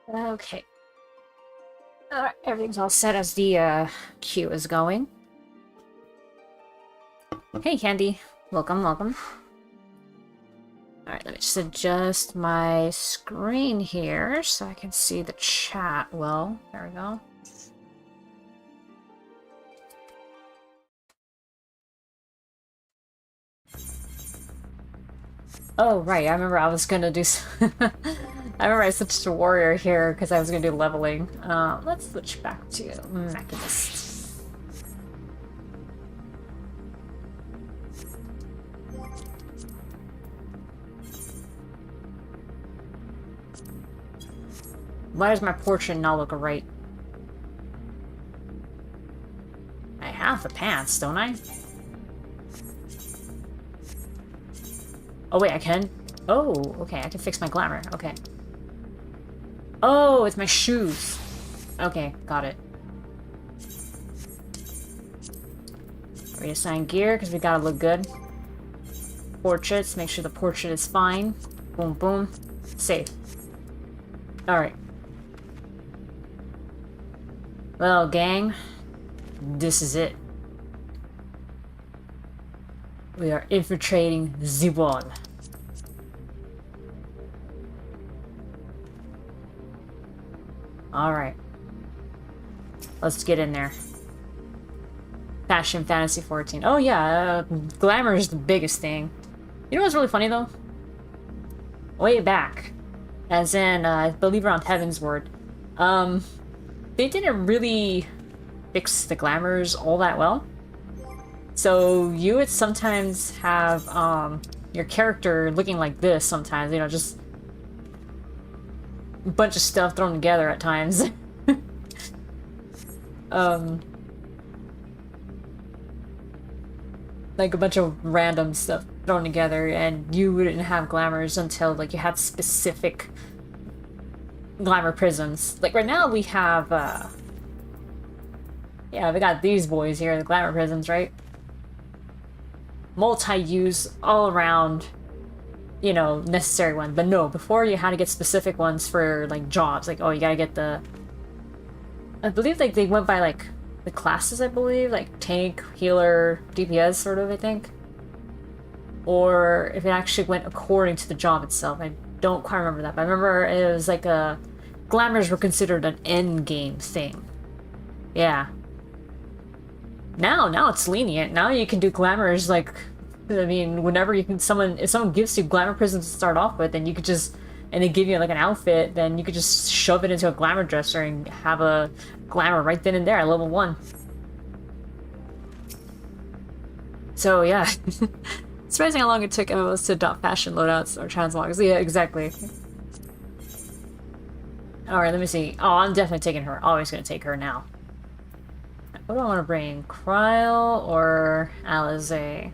Okay. Alright, everything's all set as the queue is going. Hey, Candy. Welcome, welcome. Alright, let me just adjust my screen here so I can see the chat well. There we go. Oh, right, I remember I was gonna do I remember I switched to warrior here because I was gonna do leveling. Let's switch back to mechanist. Why does my portrait not look right? I have the pants, don't I? Oh wait, I can? Oh, okay, I can fix my glamour. Okay. Oh, it's my shoes. Okay, got it. Reassign gear, because we gotta look good. Portraits, make sure the portrait is fine. Boom, boom. Save. Alright. Well, gang, this is it. We are infiltrating the wall. Alright. Let's get in there. Fashion Fantasy 14. Oh yeah, glamour is the biggest thing. You know what's really funny though? Way back. As in, I believe around Heaven's Word. They didn't really fix the glamours all that well. So you would sometimes have your character looking like this sometimes, you know, just a bunch of stuff thrown together at times. Like a bunch of random stuff thrown together, and you wouldn't have glamours until like you had specific glamour prisms. Like right now we have yeah, we got these boys here, the glamour prisms, right? Multi-use all around, you know, necessary one. But no, before you had to get specific ones for like jobs. Like, oh, you gotta get the, I believe like they went by like the classes, I believe, like tank, healer, DPS sort of, I think. Or if it actually went according to the job itself. I don't quite remember that, but I remember it was like glamours were considered an end game thing. Yeah. Now it's lenient. Now you can do glamours like, I mean, whenever you can, if someone gives you glamour prisms to start off with, then you could just, and they give you like an outfit, then you could just shove it into a glamour dresser and have a glamour right then and there at level 1. So yeah. It's surprising how long it took MMOs to adopt fashion loadouts or translogs. Yeah, exactly. Alright, let me see. Oh, I'm definitely taking her. Always gonna take her now. What do I want to bring? Kryl or Alize?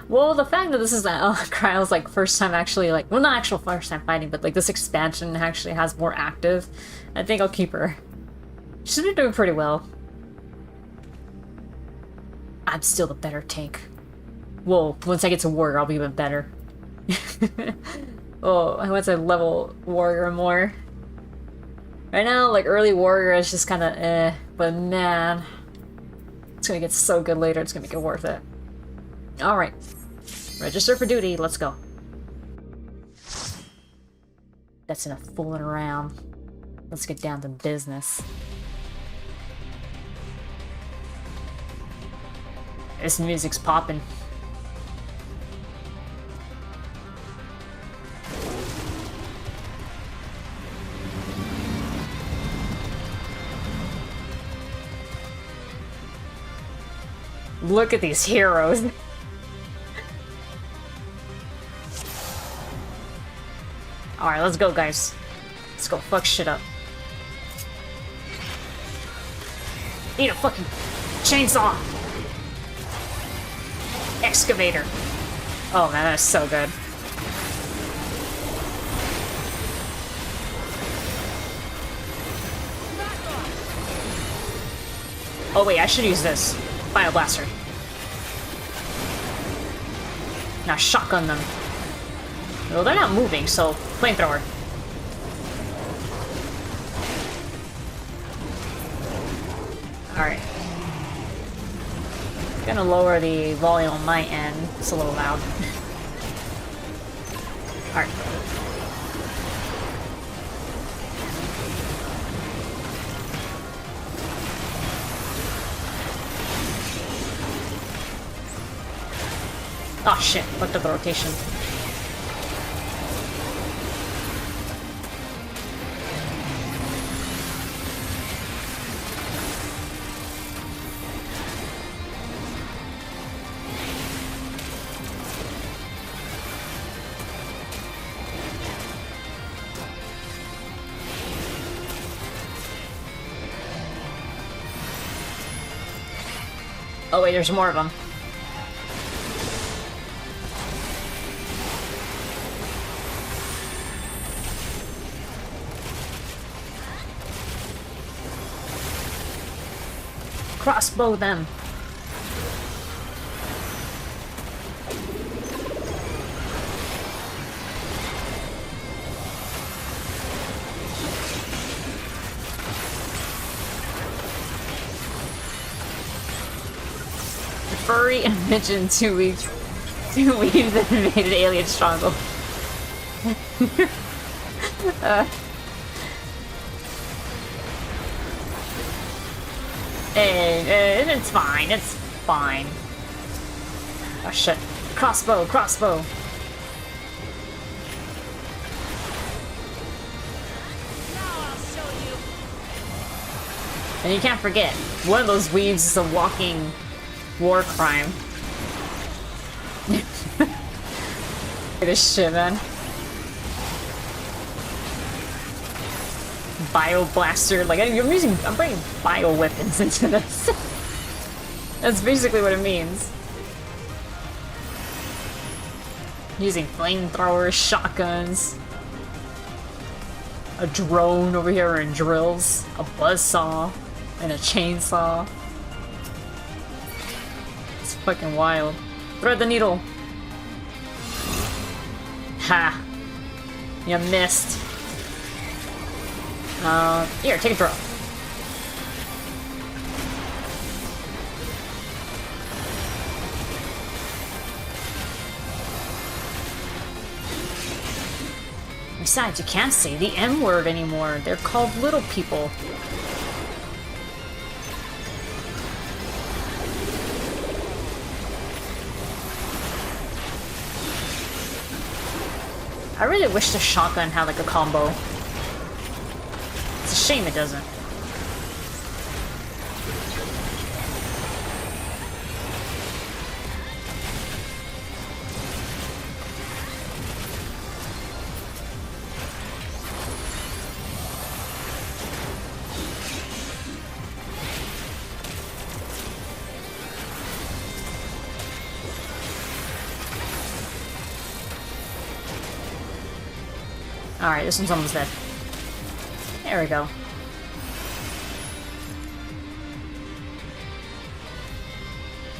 Well, the fact that this is Kryl's like first time actually, like, well, not actual first time fighting, but like this expansion actually has more active, I think I'll keep her. She's been doing pretty well. I'm still the better tank. Well, once I get to warrior, I'll be even better. Oh, once I level warrior more. Right now, like early warrior is just kind of eh, but man, it's gonna get so good later. It's gonna make it worth it. All right. Register for duty, let's go. That's enough fooling around. Let's get down to business. This music's popping. Look at these heroes. Alright, let's go, guys. Let's go fuck shit up. Eat a fucking chainsaw! Excavator. Oh man, that's so good. Oh wait, I should use this. Bio Blaster. Now shotgun them. Well, they're not moving, so flamethrower. Alright. Gonna lower the volume on my end. It's a little loud. Alright. Oh shit, fucked up the rotation. Oh wait, there's more of them. Crossbow them. Furry and midget 2 weeks. 2 weeks that invaded alien struggle. It's fine, it's fine. Oh shit. Crossbow, crossbow. And you can't forget, one of those weaves is a walking war crime. This shit, man. Bio blaster, like I'm bringing bio weapons into this. That's basically what it means. Using flamethrowers, shotguns, a drone over here and drills, a buzzsaw, and a chainsaw. It's fucking wild. Thread the needle. Ha! You missed. Here, take a throw. Besides, you can't say the M word anymore. They're called little people. I really wish the shotgun had like a combo. It's a shame it doesn't. Alright, this one's almost dead. There we go.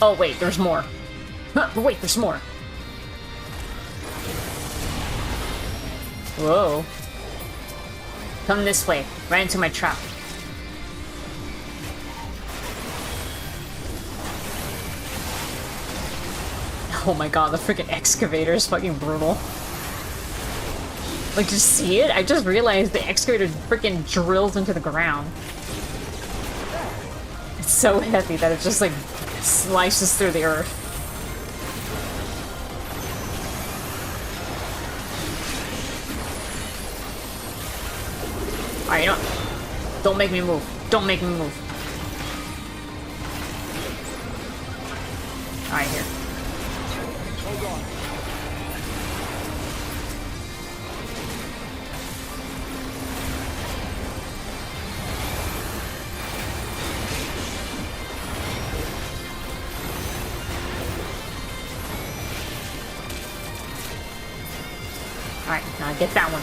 Oh wait, there's more. Wait, there's more. Whoa. Come this way, right into my trap. Oh my god, the freaking excavator is fucking brutal. Like, just see it? I just realized the excavator freaking drills into the ground. It's so heavy that it just, like, slices through the earth. Alright, you know what? Don't make me move. Don't make me move. Alright, here. Hold on. Alright, now get that one.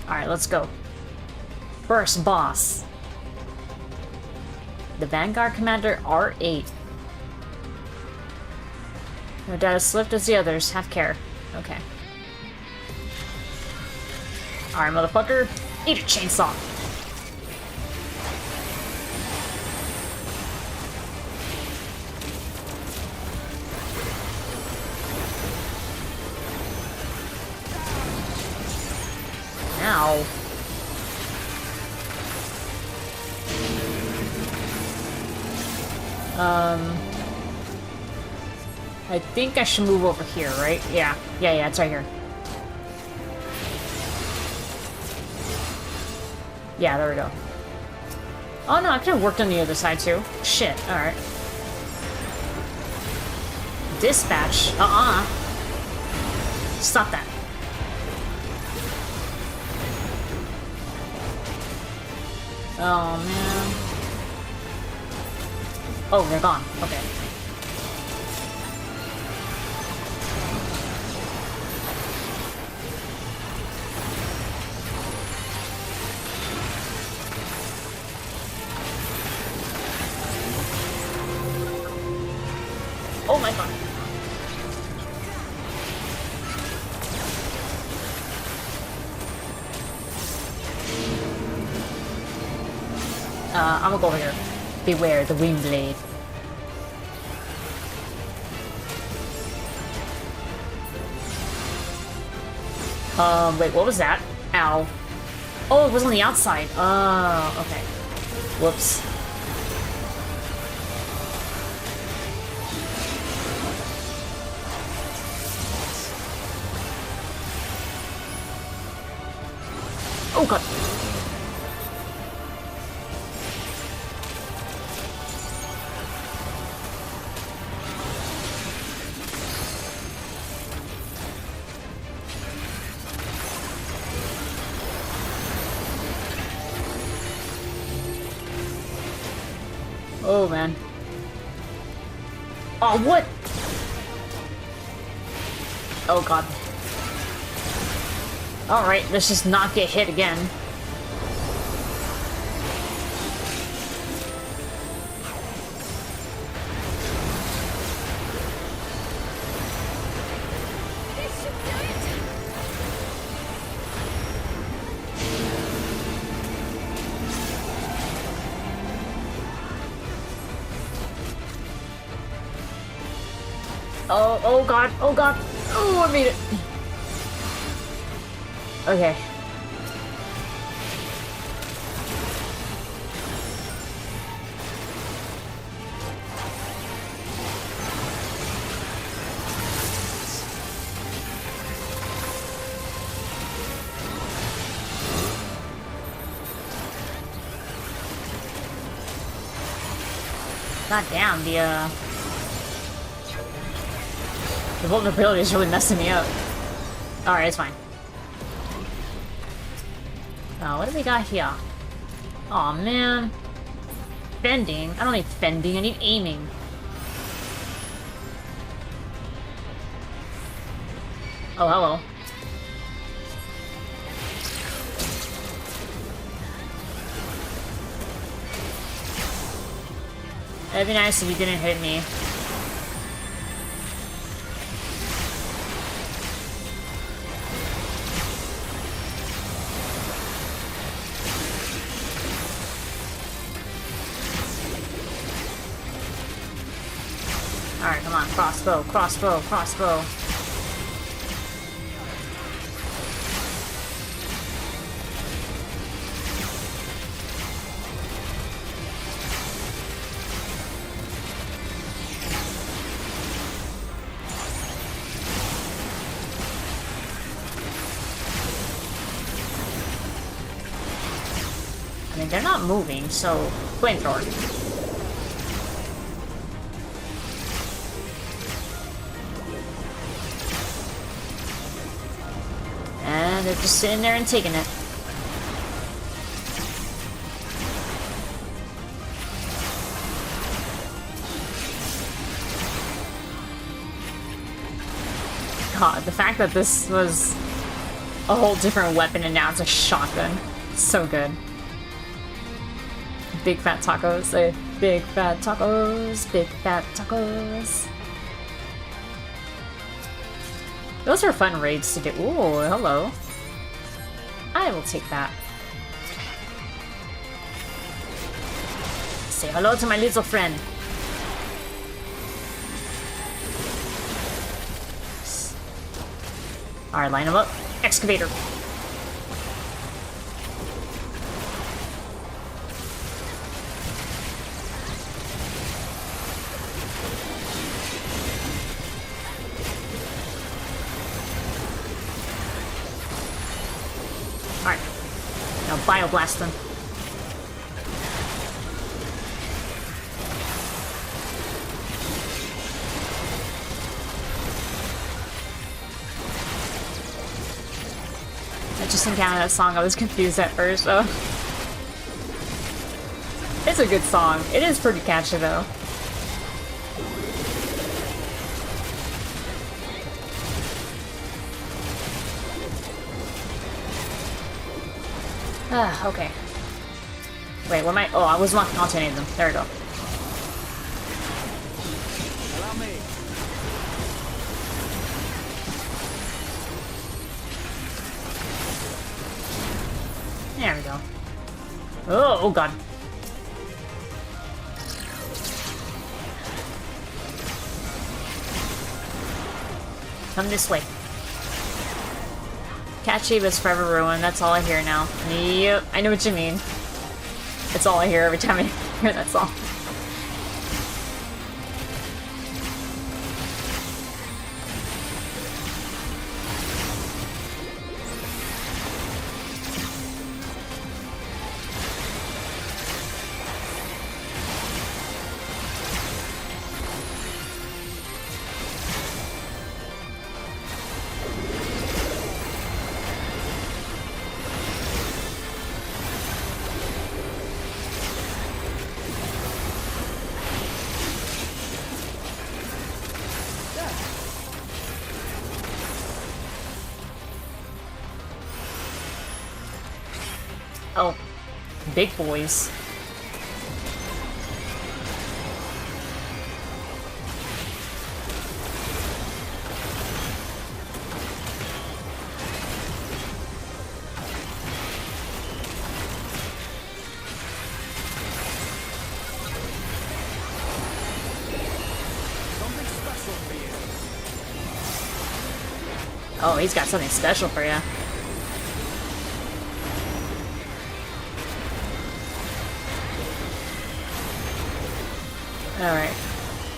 Alright, let's go. First boss. The Vanguard Commander R8. No doubt as swift as the others. Have care. Okay. Alright, motherfucker. Eat a chainsaw. Ow. I think I should move over here, right? Yeah. Yeah, it's right here. Yeah, there we go. Oh no, I could have worked on the other side too. Shit, alright. Dispatch? Stop that. Oh, man. Oh, they're gone. Okay. Oh my god. I'm gonna go over here. Beware the wind blade. Wait, what was that? Ow. Oh, it was on the outside. Oh, okay. Whoops. Oh god. Oh man. Oh, what? Oh god. Alright, let's just not get hit again. Oh god, oh god. Oh, I made it. Okay. God damn, the vulnerability is really messing me up. Alright, it's fine. What do we got here? Aw, man. Fending? I don't need fending, I need aiming. Oh, hello. It'd be nice if you didn't hit me. Alright, come on. Crossbow, crossbow, crossbow. I mean, they're not moving, so flamethrower. And they're just sitting there and taking it. God, the fact that this was a whole different weapon and now it's a shotgun. So good. Big fat tacos, big fat tacos, big fat tacos. Those are fun raids to do. Ooh, hello. I will take that. Say hello to my little friend. Alright, line them up. Excavator. Alright. Now bioblast them. I just encountered that song. I was confused at first, though. It's a good song. It is pretty catchy, though. Okay. Wait, what am I? Oh, I was locking onto any of them. There we go. Allow me. There we go. Oh god. Come this way. Catchy is forever ruined. That's all I hear now. Yep, I know what you mean. It's all I hear every time I hear that song. Oh, big boys. Something special for you. Oh, he's got something special for you. Alright.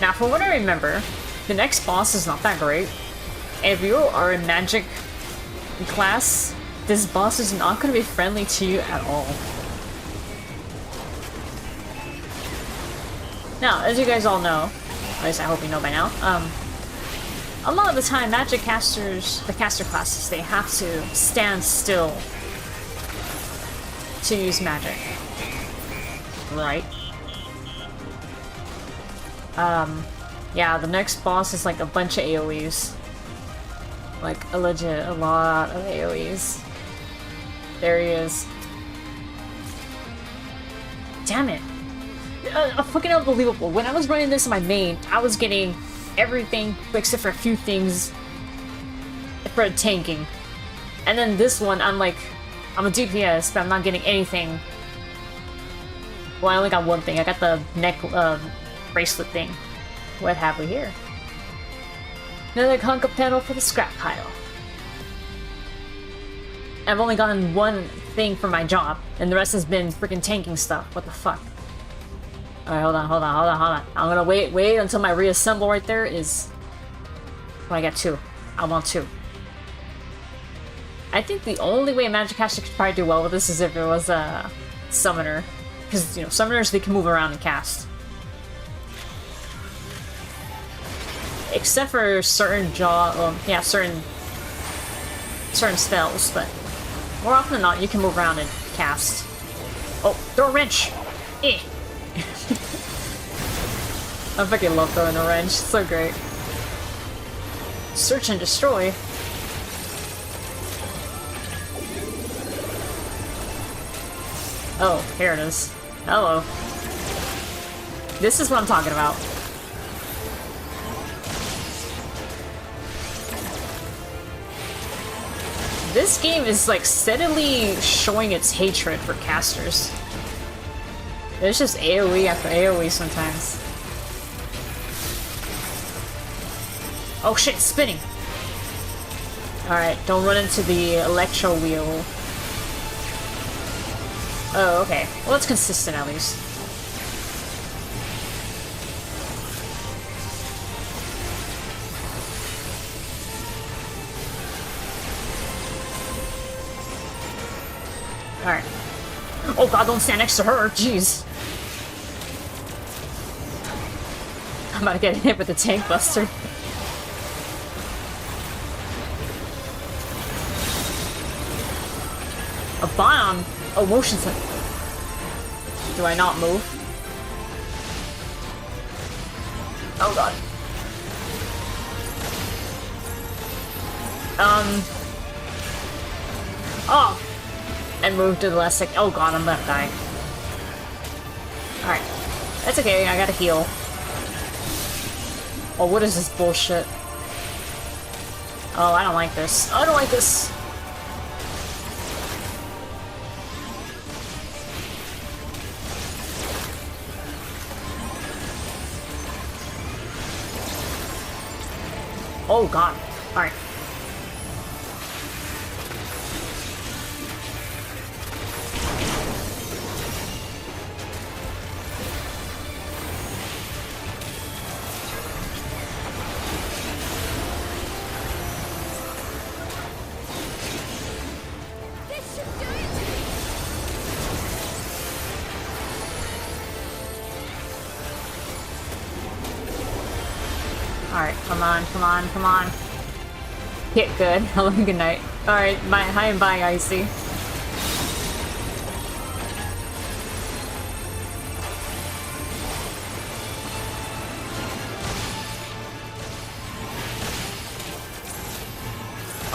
Now, from what I remember, the next boss is not that great. And if you are in magic class, this boss is not going to be friendly to you at all. Now, as you guys all know, at least I hope you know by now, a lot of the time, magic casters, the caster classes, they have to stand still to use magic. Right? Yeah, the next boss is like a bunch of AoEs. Like, a lot of AoEs. There he is. Damn it. Fucking unbelievable. When I was running this in my main, I was getting everything except for a few things for tanking. And then this one, I'm like, I'm a DPS, but I'm not getting anything. Well, I only got one thing. I got the neck, bracelet thing. What have we here? Another hunk of panel for the scrap pile. I've only gotten one thing for my job, and the rest has been freaking tanking stuff. What the fuck? Alright, hold on. I'm gonna wait until my reassemble right there is... Oh, I got two. I want two. I think the only way a magic caster could probably do well with this is if it was a summoner. Because, you know, summoners, they can move around and cast. Except for certain certain spells, but more often than not, you can move around and cast. Oh, throw a wrench! Eh! I fucking love throwing a wrench, it's so great. Search and destroy. Oh, here it is. Hello. This is what I'm talking about. This game is like steadily showing its hatred for casters. It's just AoE after AoE sometimes. Oh shit, it's spinning! Alright, don't run into the electro wheel. Oh, okay. Well, it's consistent at least. Alright. Oh god, don't stand next to her! Jeez! I'm about to get hit with the tank buster. A bomb? Oh, motion sensor. Do I not move? Oh god. Oh! And move to the last second. Oh god, I'm gonna die. Alright. That's okay, I gotta heal. Oh, what is this bullshit? Oh, I don't like this. I don't like this! Oh god. Alright. Alright, come on, come on, come on. Hit good. Hello, good night. Alright, hi and bye, Icy.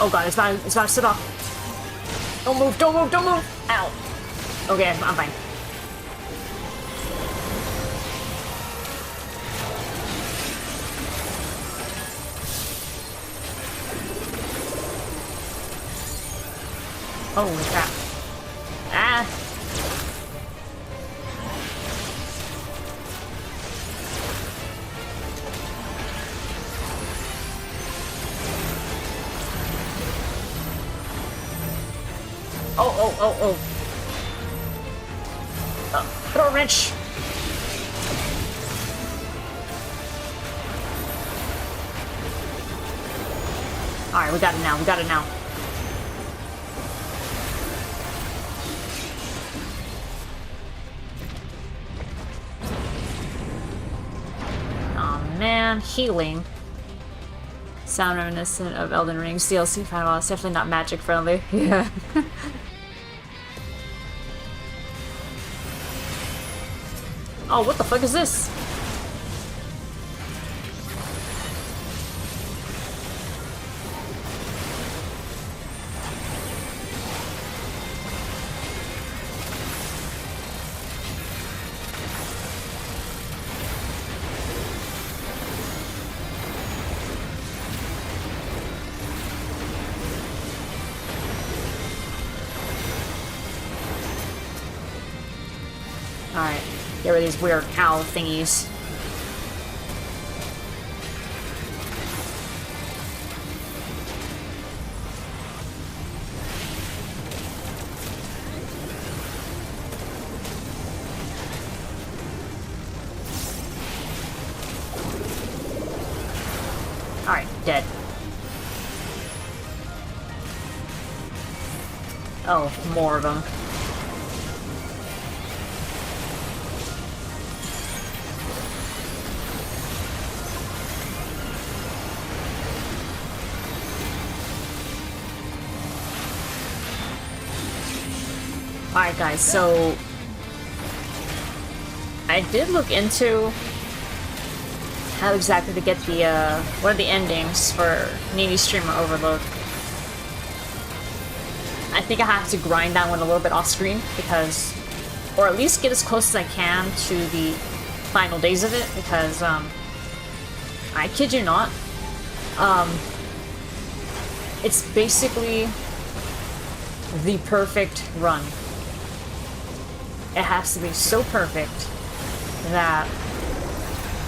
Oh god, it's about to sit off. Don't move, don't move, don't move! Ow. Okay, I'm fine. Holy crap. Ah! Oh. Throw a wrench! Alright, we got it now, we got it now. Man, healing. Sound reminiscent of Elden Ring's DLC final. It's definitely not magic friendly. Yeah. Oh, what the fuck is this? Alright, get rid of these weird owl thingies. Alright, dead. Oh, more of them. Alright guys, so I did look into how exactly to get the, what are the endings for Needy Streamer Overload. I think I have to grind that one a little bit off screen because or at least get as close as I can to the final days of it, because I kid you not, it's basically the perfect run. It has to be so perfect that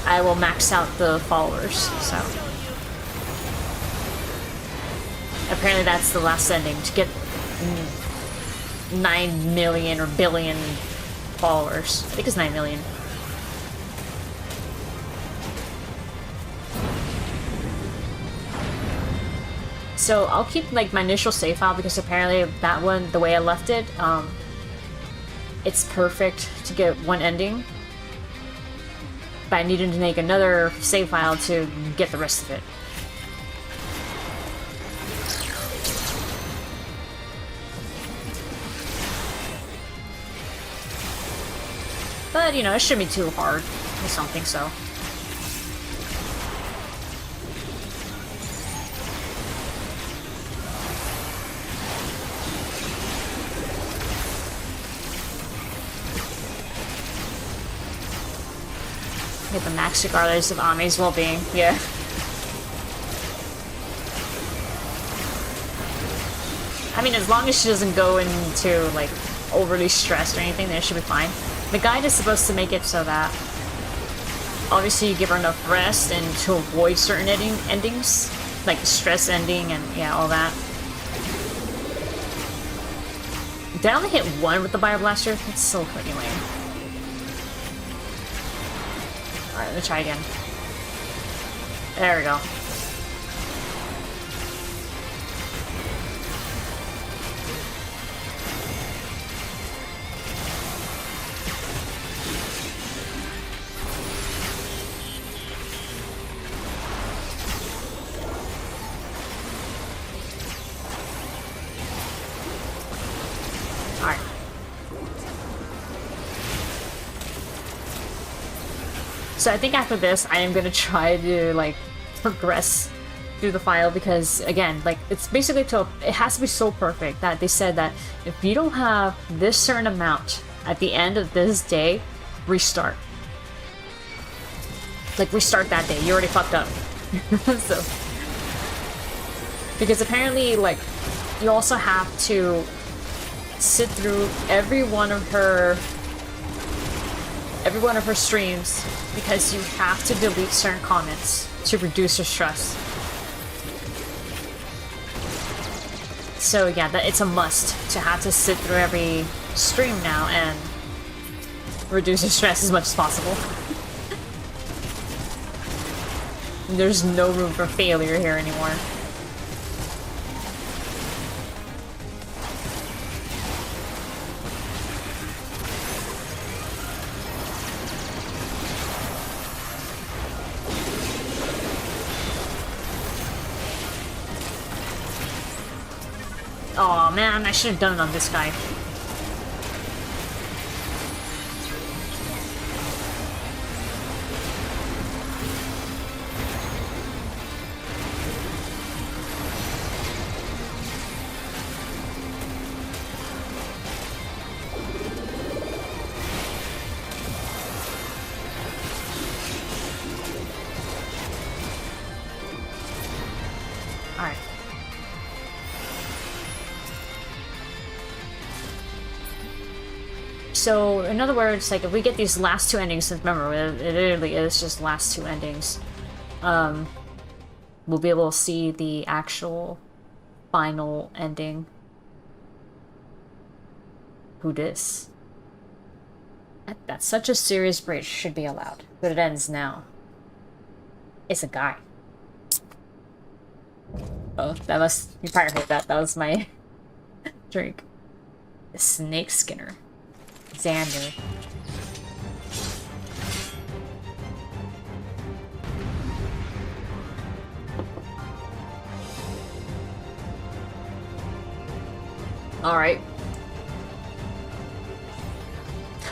I will max out the followers, so. Apparently that's the last ending, to get 9 million or billion followers. I think it's 9 million. So I'll keep like my initial save file, because apparently that one, the way I left it, it's perfect to get one ending. But I needed to make another save file to get the rest of it. But, you know, it shouldn't be too hard. I just don't think so. Get the max regardless of Ami's well-being. Yeah. I mean, as long as she doesn't go into, like, overly stressed or anything, then it should be fine. The guide is supposed to make it so that obviously you give her enough rest and to avoid certain endings, like the stress ending and yeah, all that. Did I only hit one with the Bio Blaster? That's so fucking lame. Alright, let's try again. There we go. So I think after this, I am gonna try to like progress through the file, because again, like it's basically it has to be so perfect that they said that if you don't have this certain amount at the end of this day, restart. Like restart that day. You already fucked up. So because apparently, like you also have to sit through every one of her streams, because you have to delete certain comments to reduce your stress. So yeah, it's a must to have to sit through every stream now and reduce your stress as much as possible. There's no room for failure here anymore. Oh man, I should have done it on this guy. Alright. So, in other words, like, if we get these last two endings, remember, it literally is just last two endings, we'll be able to see the actual final ending. Who dis? That's such a serious breach should be allowed, but it ends now. It's a guy. Oh, that must... You probably heard that. That was my drink. Snake Skinner. Xander. Alright.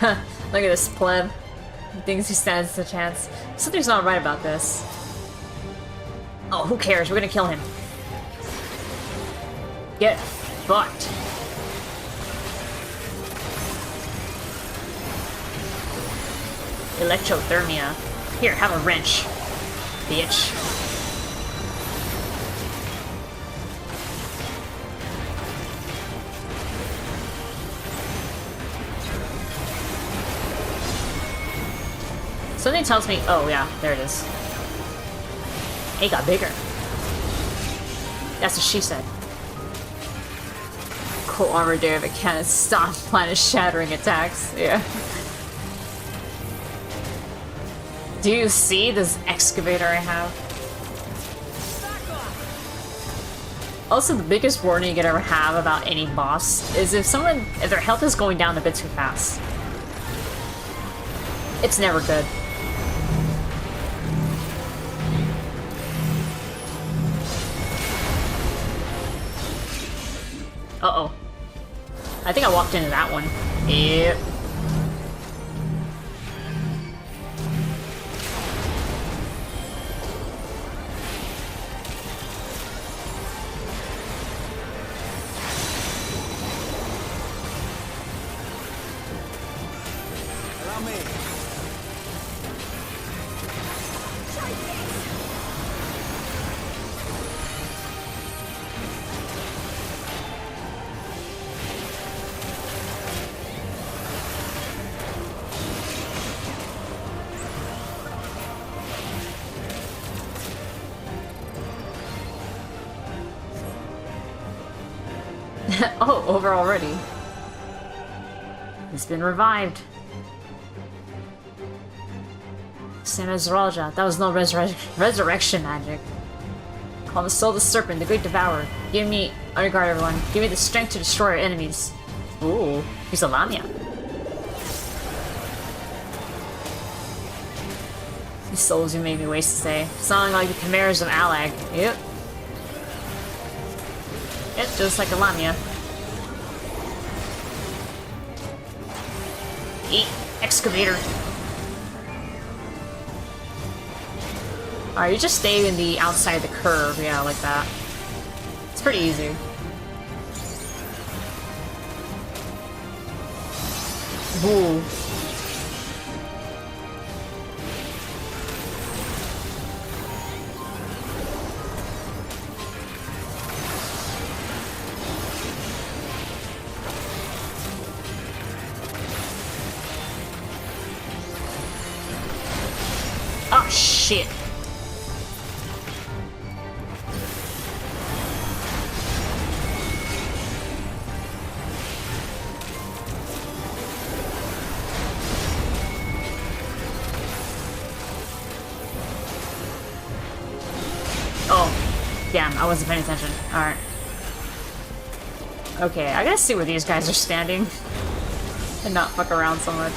Look at this pleb. He thinks he stands a chance. Something's not right about this. Oh, who cares? We're gonna kill him. Get fucked. Electrothermia. Here, have a wrench, bitch. Something tells me... Oh, yeah, there it is. It got bigger. That's what she said. Cool armor there, but can't stop planet-shattering attacks. Yeah. Do you see this excavator I have? Also, the biggest warning you could ever have about any boss is if their health is going down a bit too fast. It's never good. Uh-oh. I think I walked into that one. Yep. Allow me. Oh, over already. He's been revived. Same as Raja. That was no resurrection magic. Call the soul of the serpent, the great devourer. Give me... Underguard, everyone. Give me the strength to destroy our enemies. Ooh, he's a Lamia. These souls you made me waste to say. Sounding like the chimeras of Alag. Yep. Yep, just like a Lamia. Eat, excavator. Alright, you just stay in the outside of the curve, yeah, like that. It's pretty easy. Ooh. Oh, shit. Oh, damn, I wasn't paying attention. Alright. Okay, I gotta see where these guys are standing. And not fuck around so much.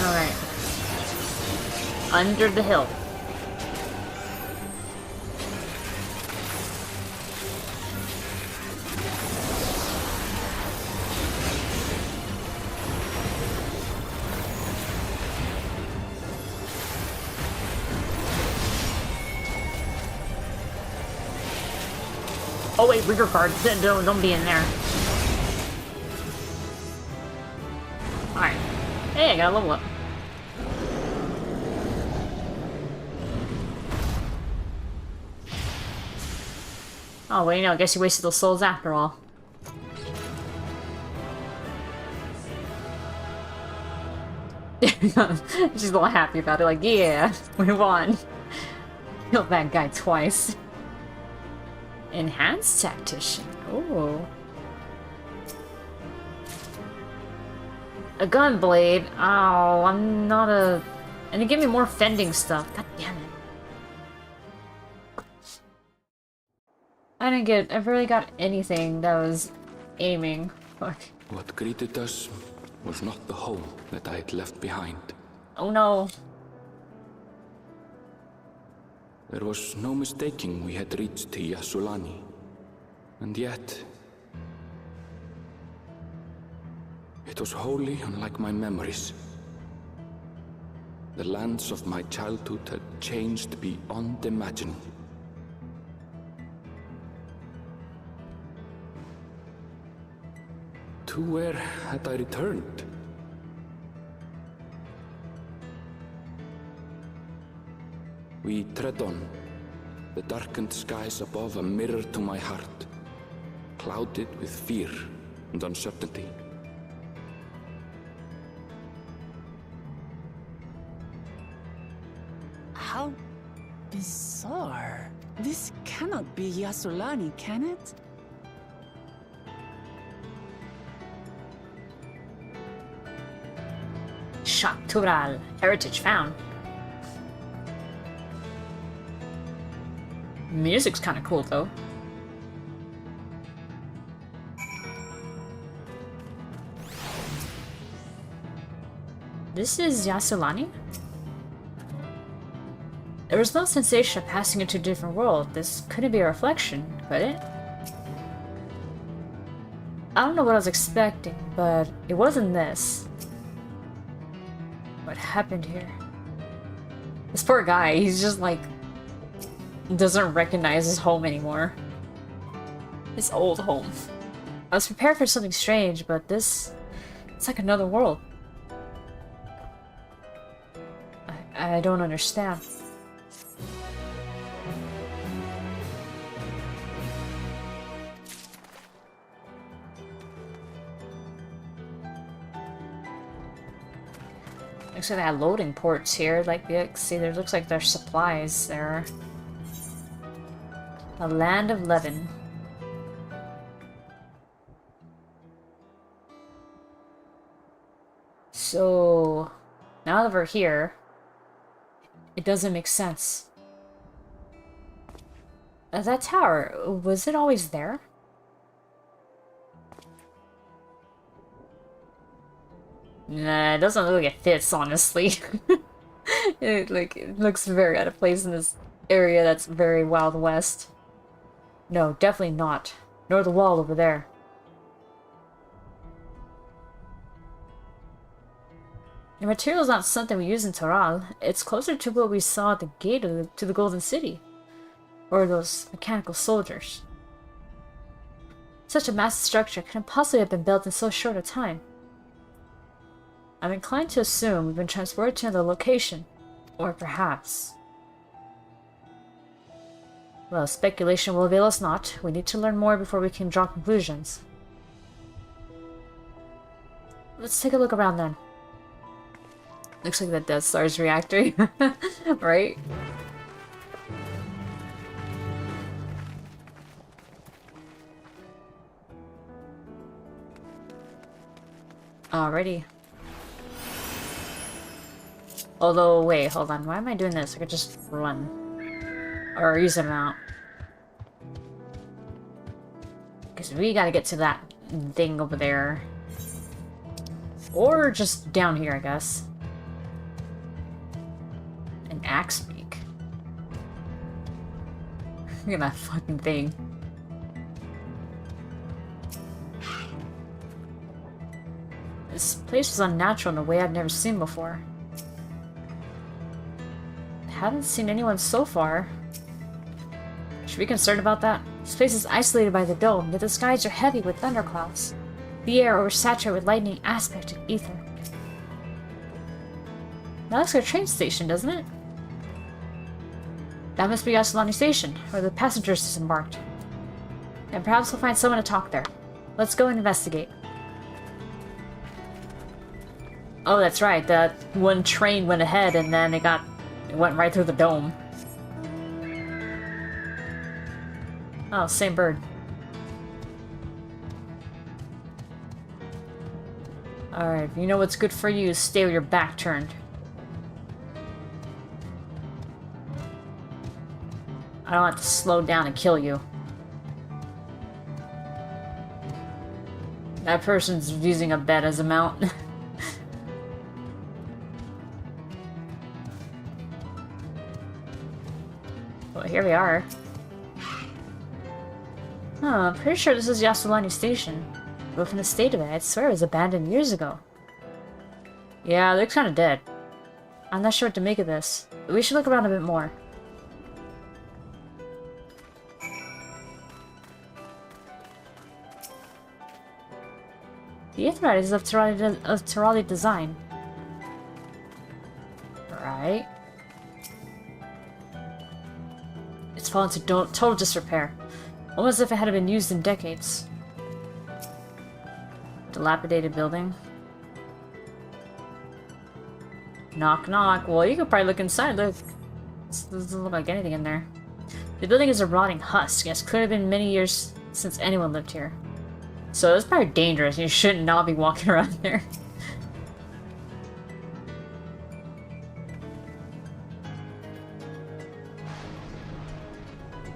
Alright. Under the hill. Oh wait, rear guard. Don't be in there. Alright. Hey, I got a level up. Oh, wait, no, I guess you wasted those souls after all. She's a little happy about it, like, yeah, we won. Killed that guy twice. Enhanced Tactician. Ooh. A gun blade. Oh, I'm not a... And it gave me more fending stuff. God damn it. I didn't get... I barely got anything that was aiming. Fuck. What greeted us was not the home that I had left behind. Oh no. There was no mistaking we had reached Yasulani. And yet... it was wholly unlike my memories. The lands of my childhood had changed beyond imagining. To where had I returned? We tread on, the darkened skies above a mirror to my heart, clouded with fear and uncertainty. How bizarre. This cannot be Yasulani, can it? Shaktural. Heritage found. Music's kind of cool though. This is Yasulani? There was no sensation of passing into a different world. This couldn't be a reflection, could it? I don't know what I was expecting, but it wasn't this. What happened here? This poor guy, he's just like... doesn't recognize his home anymore. His old home. I was prepared for something strange, but this... it's like another world. I don't understand. Looks like they have loading ports here. Like, see, there looks like there's supplies there. The land of Levin. So, now that we're here, it doesn't make sense. That tower, was it always there? Nah, it doesn't look like it fits, honestly. it looks very out of place in this area that's very Wild West. No, definitely not. Nor the wall over there. The material is not something we use in Toral. It's closer to what we saw at the gate to the Golden City. Or those mechanical soldiers. Such a massive structure couldn't possibly have been built in so short a time. I'm inclined to assume we've been transported to another location. Or perhaps... well, speculation will avail us not. We need to learn more before we can draw conclusions. Let's take a look around then. Looks like the Death Star's reactor, right? Alrighty. Although, wait, hold on. Why am I doing this? I could just run. Or use a mount. Because we gotta get to that thing over there. Or just down here, I guess. An axe beak. Look at that fucking thing. This place is unnatural in a way I've never seen before. Haven't seen anyone so far. Should we be concerned about that? This place is isolated by the dome, yet the skies are heavy with thunderclouds. The air oversaturated with lightning aspect of ether. That looks like a train station, doesn't it? That must be Yasulani Station, where the passengers disembarked. And perhaps we'll find someone to talk there. Let's go and investigate. Oh, that's right. That one train went ahead and then it went right through the dome. Oh, same bird. Alright, if you know what's good for you, stay with your back turned. I don't have to slow down and kill you. That person's using a bed as a mount. Well, here we are. Huh, I'm pretty sure this is Yasulani Station. But from the state of it, I swear it was abandoned years ago. Yeah, it looks kind of dead. I'm not sure what to make of this. But we should look around a bit more. The Aetheryte is of Terali design. Right. It's fallen to total disrepair. Almost as if it had been used in decades. Dilapidated building. Knock knock. Well, you could probably look inside. Look. This doesn't look like anything in there. The building is a rotting husk. It's clearly been many years since anyone lived here. So it's probably dangerous. You should not be walking around there.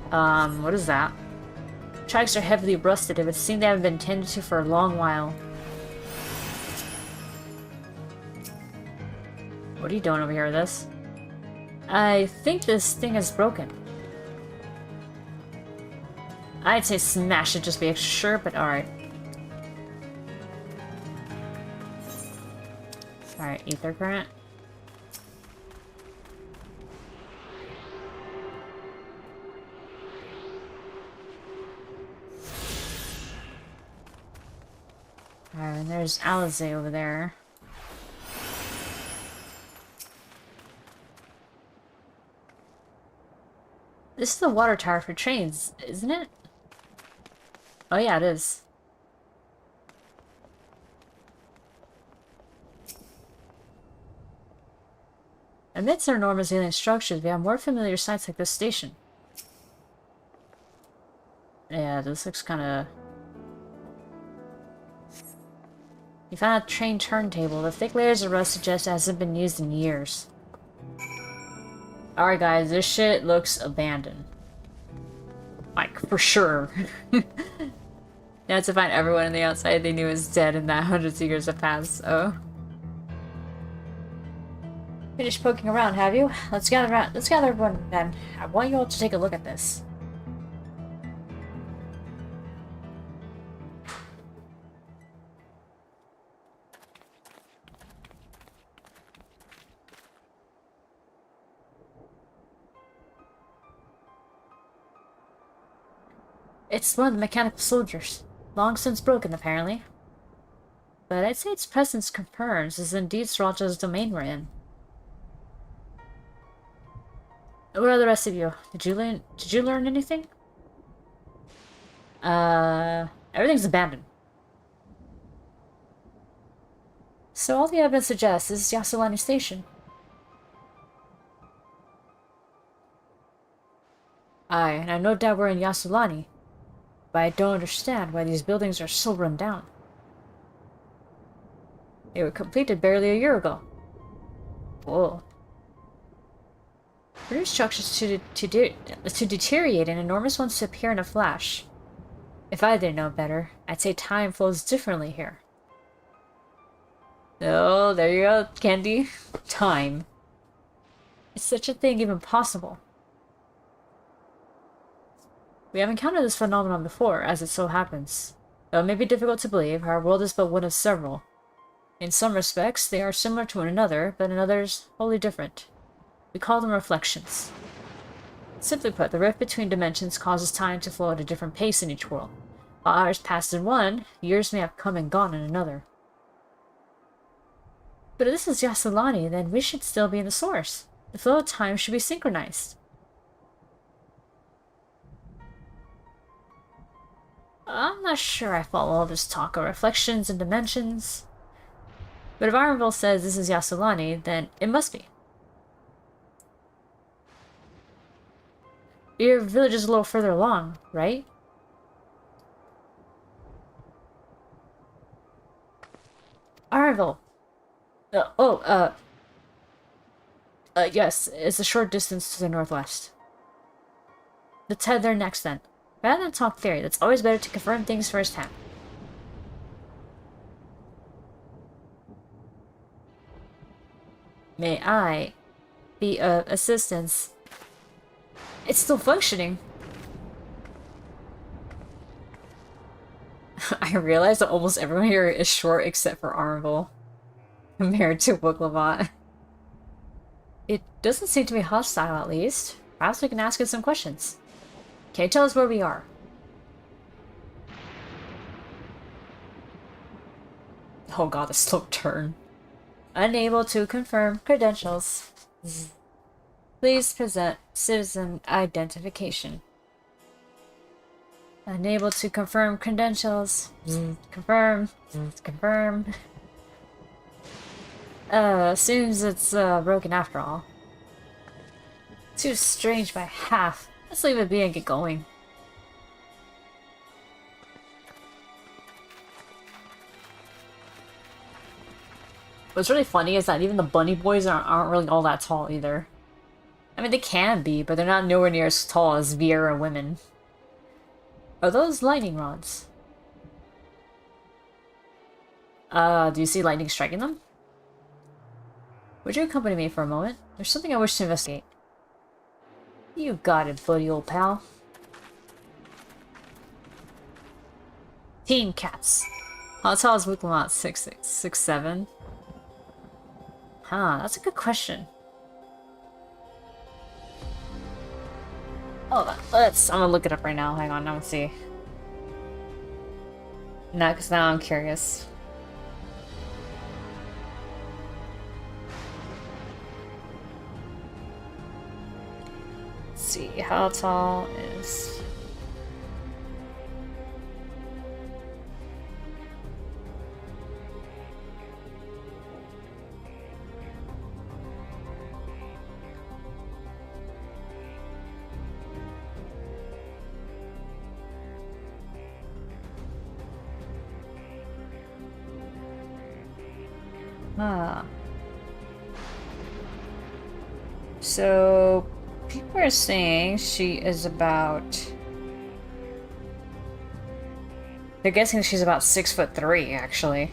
What is that? Tracks are heavily rusted. It would seem they haven't been tended to for a long while. What are you doing over here with this? I think this thing is broken. I'd say smash it just to be extra sure, but alright. Alright, ether current. Alright, and there's Alizé over there. This is the water tower for trains, isn't it? Oh yeah, it is. Amidst our enormous alien structures, we have more familiar sights like this station. Yeah, this looks kinda... You found a train turntable. The thick layers of rust suggest it hasn't been used in years. Alright guys, this shit looks abandoned. Like, for sure. Now to find everyone on the outside they knew was dead and that hundreds of years have passed, so... Finished poking around, have you? Let's gather everyone then. I want you all to take a look at this. It's one of the mechanical soldiers. Long since broken, apparently. But I'd say its presence confirms this is indeed Sriracha's domain we're in. Where are the rest of you? Did you learn anything? Everything's abandoned. So all the evidence suggests this is Yasulani Station. Aye, and I no doubt we're in Yasulani. But I don't understand why these buildings are so run down. They were completed barely a year ago. Whoa. For new structures to deteriorate and enormous ones to appear in a flash. If I didn't know better, I'd say time flows differently here. Oh, there you go, Candy. Time. Is such a thing even possible? We have encountered this phenomenon before, as it so happens. Though it may be difficult to believe, our world is but one of several. In some respects, they are similar to one another, but in others, wholly different. We call them reflections. Simply put, the rift between dimensions causes time to flow at a different pace in each world. While hours pass in one, years may have come and gone in another. But if this is Yasulani, then we should still be in the source. The flow of time should be synchronized. I'm not sure I follow all this talk of reflections and dimensions. But if Ironville says this is Yasulani, then it must be. Your village is a little further along, right? Ironville! Yes, it's a short distance to the northwest. Let's head there next then. Rather than talk theory, it's always better to confirm things firsthand. May I be of assistance? It's still functioning. I realize that almost everyone here is short except for Arvel, compared to Wooklevot. It doesn't seem to be hostile, at least. Perhaps we can ask it some questions. Can you tell us where we are? Oh god, the slow turn. Unable to confirm credentials. Please present citizen identification. Unable to confirm credentials. Confirm. Confirm. Seems it's broken after all. Too strange by half. Let's leave it be and get going. What's really funny is that even the bunny boys aren't really all that tall either. I mean, they can be, but they're not nowhere near as tall as Viera women. Are those lightning rods? Do you see lightning striking them? Would you accompany me for a moment? There's something I wish to investigate. You got it, buddy old pal. Team Cats. How tall is Wooklevot? 6'6", 6'7"? Huh, that's a good question. Hold on, I'm gonna look it up right now. Hang on, let's see. No, because now I'm curious. Let's see, how tall is... So, people are saying she is about... They're guessing she's about 6'3", actually.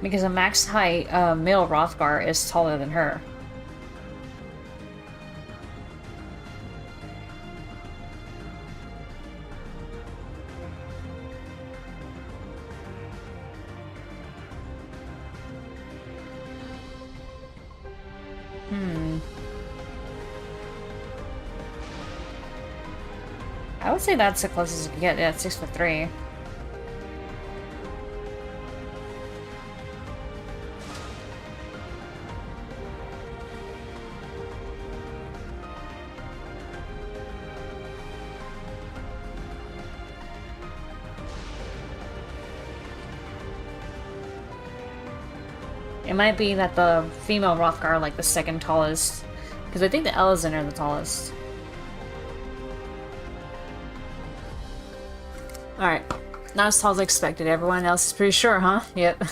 Because a max height male Rothgar is taller than her. I would say that's the closest you can get. Yeah, 6'3". It might be that the female Rothgar are like the second tallest, because I think the Elzen are the tallest. Alright, not as tall as expected. Everyone else is pretty sure, huh? Yep.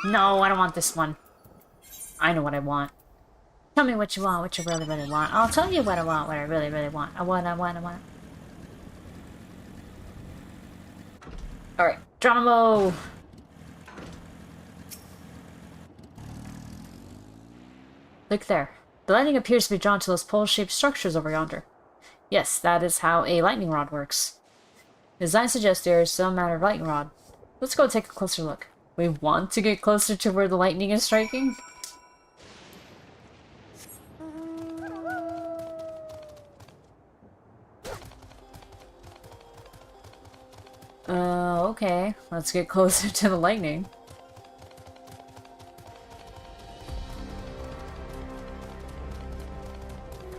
No, I don't want this one. I know what I want. Tell me what you want, what you really, really want. I'll tell you what I want, what I really, really want. I want. Alright, Geronimo! Look there. The lightning appears to be drawn to those pole-shaped structures over yonder. Yes, that is how a lightning rod works. Design suggests there is some matter of lightning rod. Let's go take a closer look. We want to get closer to where the lightning is striking? Okay. Let's get closer to the lightning.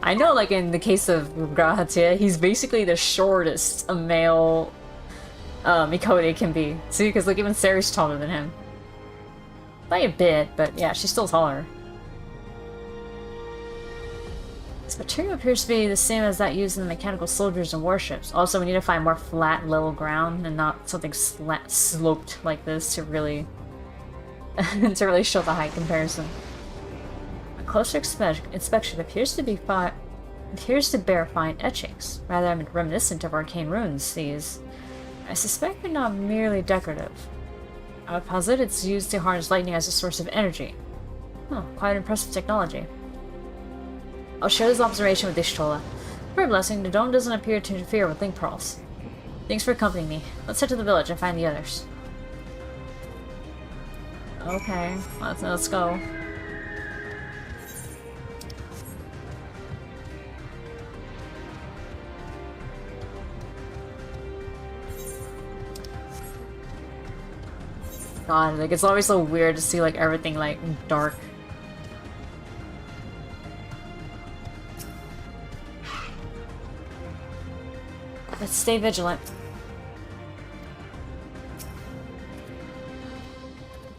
I know, like, in the case of Grahatia, he's basically the shortest a male Mikode can be. See, because, like, even Ceri's taller than him. By a bit, but yeah, she's still taller. This material appears to be the same as that used in the mechanical soldiers and warships. Also, we need to find more flat, level ground and not something sloped like this to really to really show the height comparison. A closer inspection appears to bear fine etchings, rather reminiscent of arcane runes. These, I suspect, are not merely decorative. I would posit it's used to harness lightning as a source of energy. Oh, quite impressive technology. I'll share this observation with Ishtola. For a blessing, the dome doesn't appear to interfere with link pearls. Thanks for accompanying me. Let's head to the village and find the others. Okay, let's go. God, like, it's always so weird to see, like, everything, like, dark. Let's stay vigilant.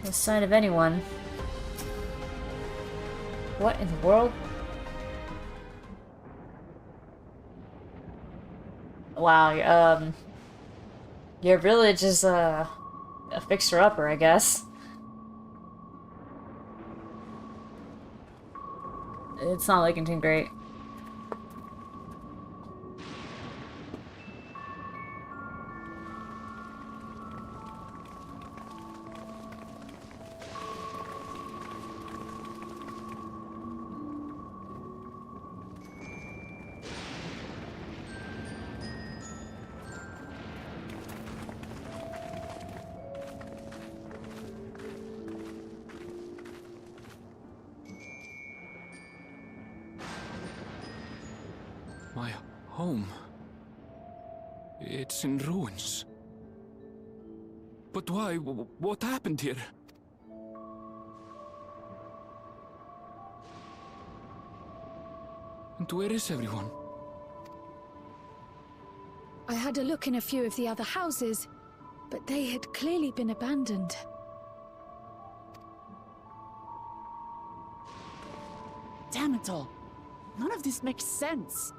No sign of anyone. What in the world? Wow, your village is, a fixer-upper, I guess. It's not looking too great. My home. It's in ruins. But why? What happened here? And where is everyone? I had a look in a few of the other houses, but they had clearly been abandoned. Damn it all. None of this makes sense.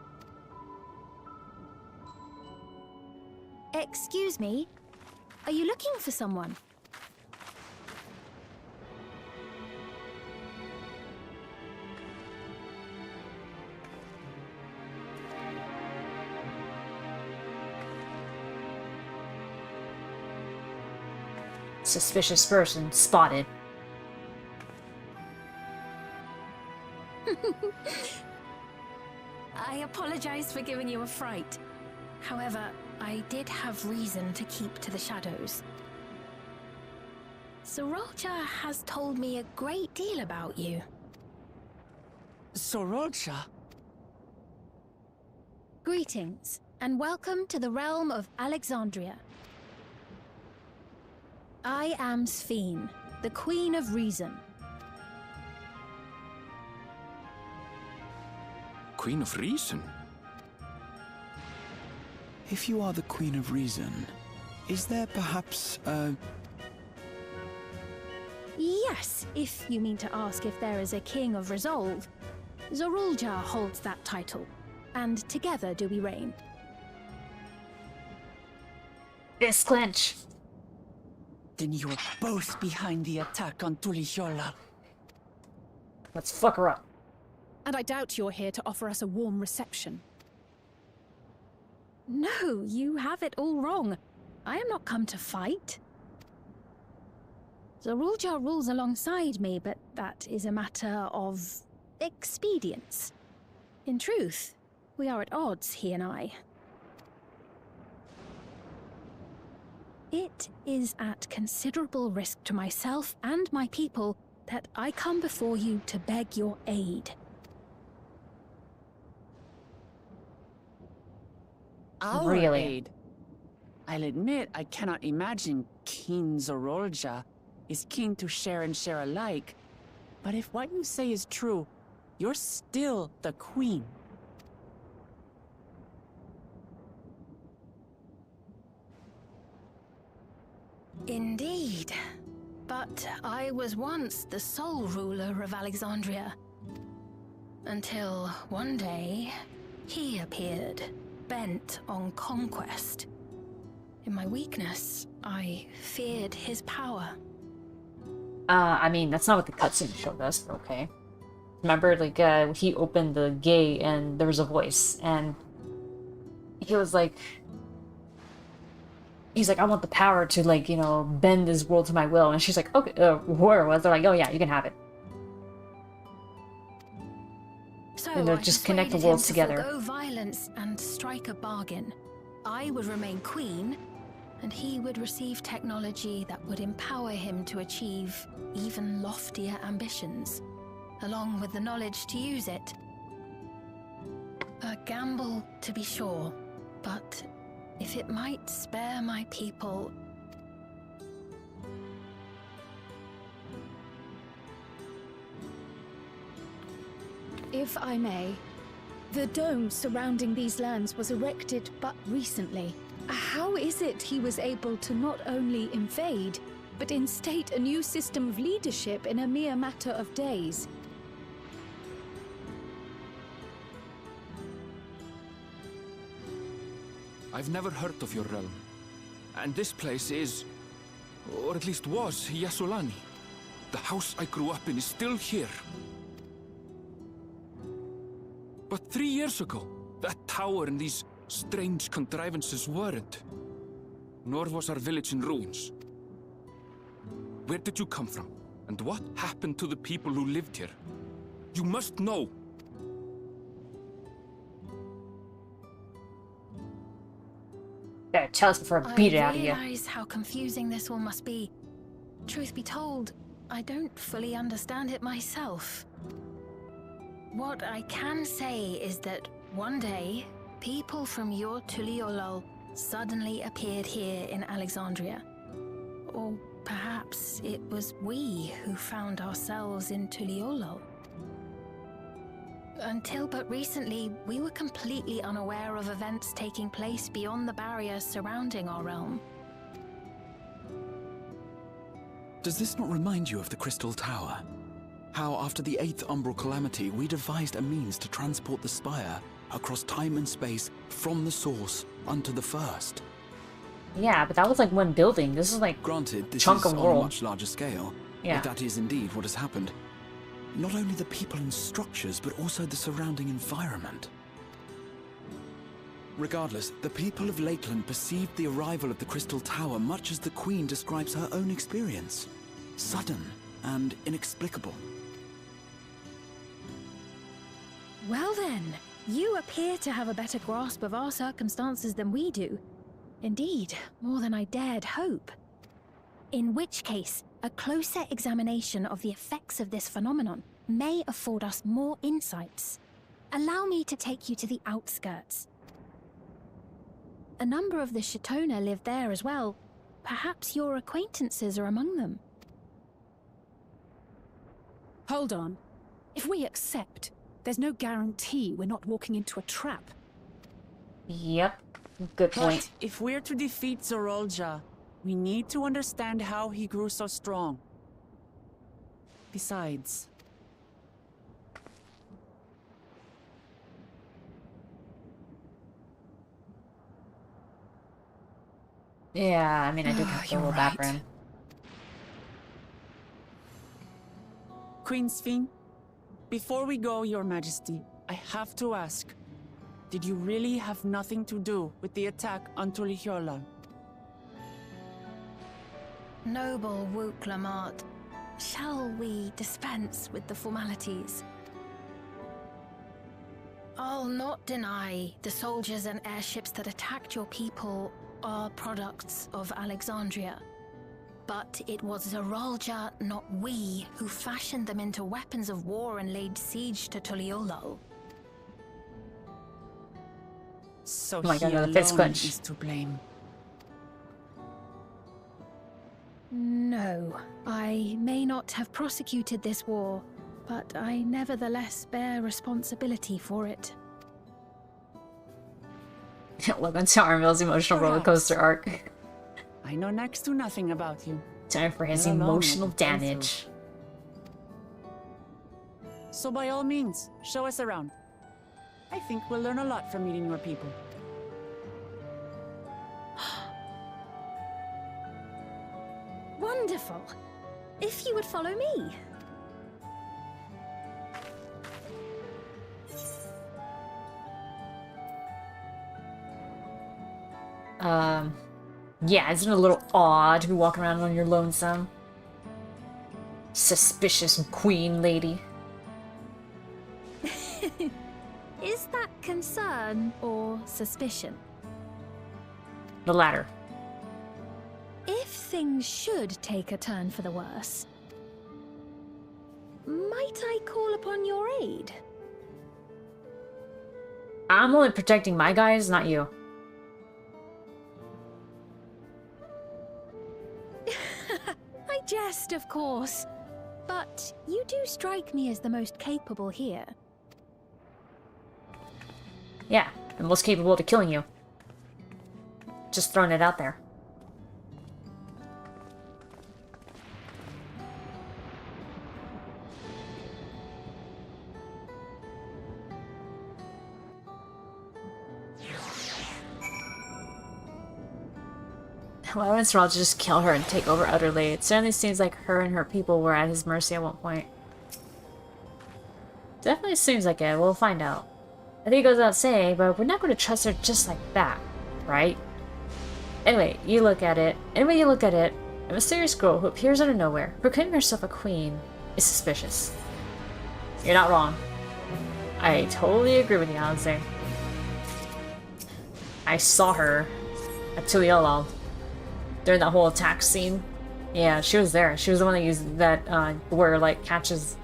Excuse me? Are you looking for someone? Suspicious person spotted. I apologize for giving you a fright. However, I did have reason to keep to the shadows. Sorolja has told me a great deal about you. Sorolja? Greetings, and welcome to the realm of Alexandria. I am Sphene, the Queen of Reason. Queen of Reason? If you are the Queen of Reason, is there perhaps a... Yes, if you mean to ask if there is a King of Resolve. Zorulja holds that title, and together do we reign. This clinch. Then you are both behind the attack on Tuliyola. Let's fuck her up. And I doubt you're here to offer us a warm reception. No, you have it all wrong. I am not come to fight. Zorulja rules alongside me, but that is a matter of expedience. In truth, we are at odds, he and I. It is at considerable risk to myself and my people that I come before you to beg your aid. Our Really? aid. I'll admit I cannot imagine King Zorolja is keen to share and share alike. But if what you say is true, you're still the queen. Indeed. But I was once the sole ruler of Alexandria. Until one day, he appeared, bent on conquest. In my weakness, I feared his power. I mean, that's not what the cutscene showed us, but okay. Remember, like, he opened the gate and there was a voice, and he was like... He's like, I want the power to, like, you know, bend this world to my will. And she's like, okay, whoever it was, they're like, oh yeah, you can have it. So And they'll I just connect the persuaded him worlds to together. forgo violence and strike a bargain. I would remain queen, and he would receive technology that would empower him to achieve even loftier ambitions, along with the knowledge to use it. A gamble, to be sure, but if it might spare my people... If I may, the dome surrounding these lands was erected but recently. How is it he was able to not only invade, but instate a new system of leadership in a mere matter of days? I've never heard of your realm. And this place is, or at least was, Yasolani. The house I grew up in is still here. But 3 years ago, that tower and these strange contrivances weren't. Nor was our village in ruins. Where did you come from? And what happened to the people who lived here? You must know! Yeah, tell us before I beat it out of you. I realize how confusing this all must be. Truth be told, I don't fully understand it myself. What I can say is that one day, people from your Tuliolol suddenly appeared here in Alexandria. Or perhaps it was we who found ourselves in Tuliolol. Until but recently, we were completely unaware of events taking place beyond the barriers surrounding our realm. Does this not remind you of the Crystal Tower? How after the 8th Umbral Calamity, we devised a means to transport the Spire across time and space from the source unto the first. Yeah, but that was like one building. This is like Granted, this chunk is of on a world. much larger scale, Yeah. but that is indeed what has happened. Not only the people and structures, but also the surrounding environment. Regardless, the people of Lakeland perceived the arrival of the Crystal Tower much as the Queen describes her own experience. Sudden and inexplicable. Well then, you appear to have a better grasp of our circumstances than we do. Indeed, more than I dared hope. In which case, a closer examination of the effects of this phenomenon may afford us more insights. Allow me to take you to the outskirts. A number of the Shatona live there as well. Perhaps your acquaintances are among them. Hold on. If we accept, there's no guarantee we're not walking into a trap. Yep. Good point. But if we're to defeat Zorolja, we need to understand how he grew so strong. Besides... Yeah, I mean, I do have the you're whole right. background. Queen Sphene, before we go, Your Majesty, I have to ask, did you really have nothing to do with the attack on Tulihiola? Noble Wook Lamart, shall we dispense with the formalities? I'll not deny the soldiers and airships that attacked your people are products of Alexandria. But it was Zorolja, not we, who fashioned them into weapons of war and laid siege to Tuliolol. So my he God, another alone fist punch. is to blame. No, I may not have prosecuted this war, but I nevertheless bear responsibility for it. Look on Tarmil's emotional roller coaster arc. I know next to nothing about you. Time for his You're alone emotional with the damage. So by all means, show us around. I think we'll learn a lot from meeting your people. Wonderful. If you would follow me. Yeah, isn't it a little odd to be walking around on your lonesome? Suspicious queen lady. Is that concern or suspicion? The latter. If things should take a turn for the worse, might I call upon your aid? I'm only protecting my guys, not you. I jest, of course. But you do strike me as the most capable here. Yeah, the most capable of killing you. Just throwing it out there. Why wouldn't Serral just kill her and take over utterly? It certainly seems like her and her people were at his mercy at one point. Definitely seems like it. We'll find out. I think it goes without saying, but we're not going to trust her just like that, right? Anyway, you look at it. Anyway, you look at it. A mysterious girl who appears out of nowhere, proclaiming herself a queen, is suspicious. You're not wrong. I totally agree with you, Alistair. I saw her at Tuliolal during that whole attack scene. Yeah, she was there. She was the one that used that, where, like, catches.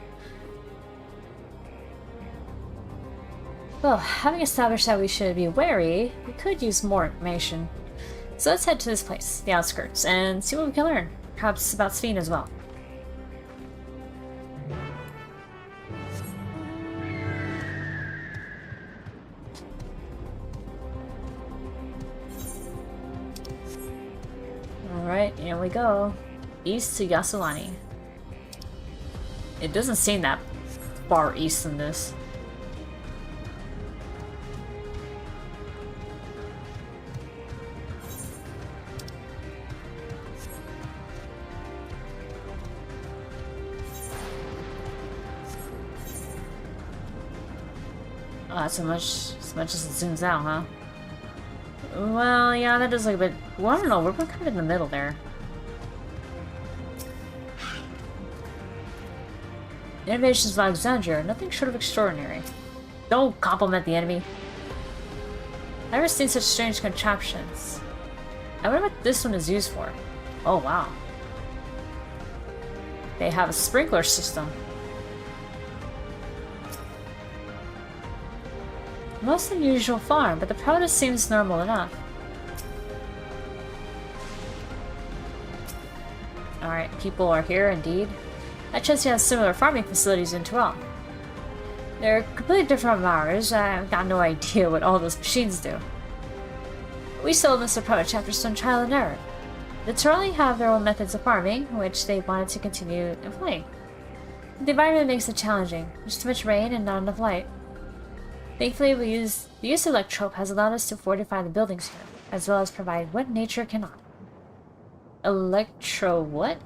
Well, having established that we should be wary, we could use more information. So let's head to this place, the outskirts, and see what we can learn. Perhaps about Sphene as well. Alright, here we go. East to Yasulani. It doesn't seem that far east in this. Oh, that's so much as it zooms out, huh? Well, yeah, that does look a bit... Well, I don't know, we're kind of in the middle there. Innovations of Alexandria are nothing short of extraordinary. Don't compliment the enemy. I've never seen such strange contraptions. I wonder what this one is used for. Oh, wow. They have a sprinkler system. Most unusual farm, but the produce seems normal enough. Alright, people are here indeed. That Chelsea has similar farming facilities in Terrell. They're completely different from ours. I've got no idea what all those machines do. We sold this approach after some trial and error. The Terrelli have their own methods of farming, which they wanted to continue employing. The environment makes it challenging. There's too much rain and not enough light. Thankfully, the use of electrope has allowed us to fortify the buildings here, as well as provide what nature cannot. What?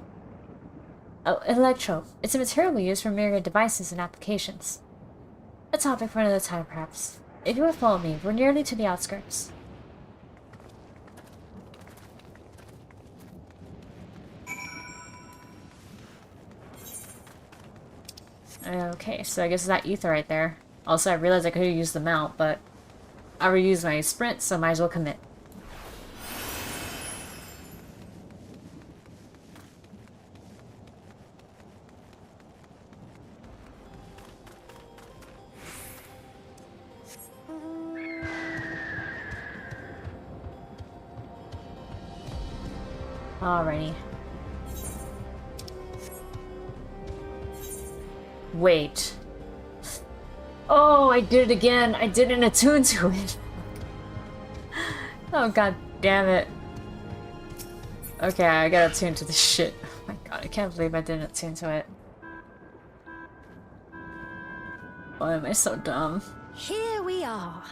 Oh, electrope. It's a material we use for myriad devices and applications. A topic for another time, perhaps. If you would follow me, we're nearly to the outskirts. Okay, so I guess it's that ether right there. Also, I realized I could have used the mount, but I already used my sprint, so might as well commit. Alrighty. Wait. Oh, I did it again. I didn't attune to it. Oh, god damn it. Okay, I gotta attune to this shit. Oh my god, I can't believe I didn't attune to it. Why am I so dumb? Here we are.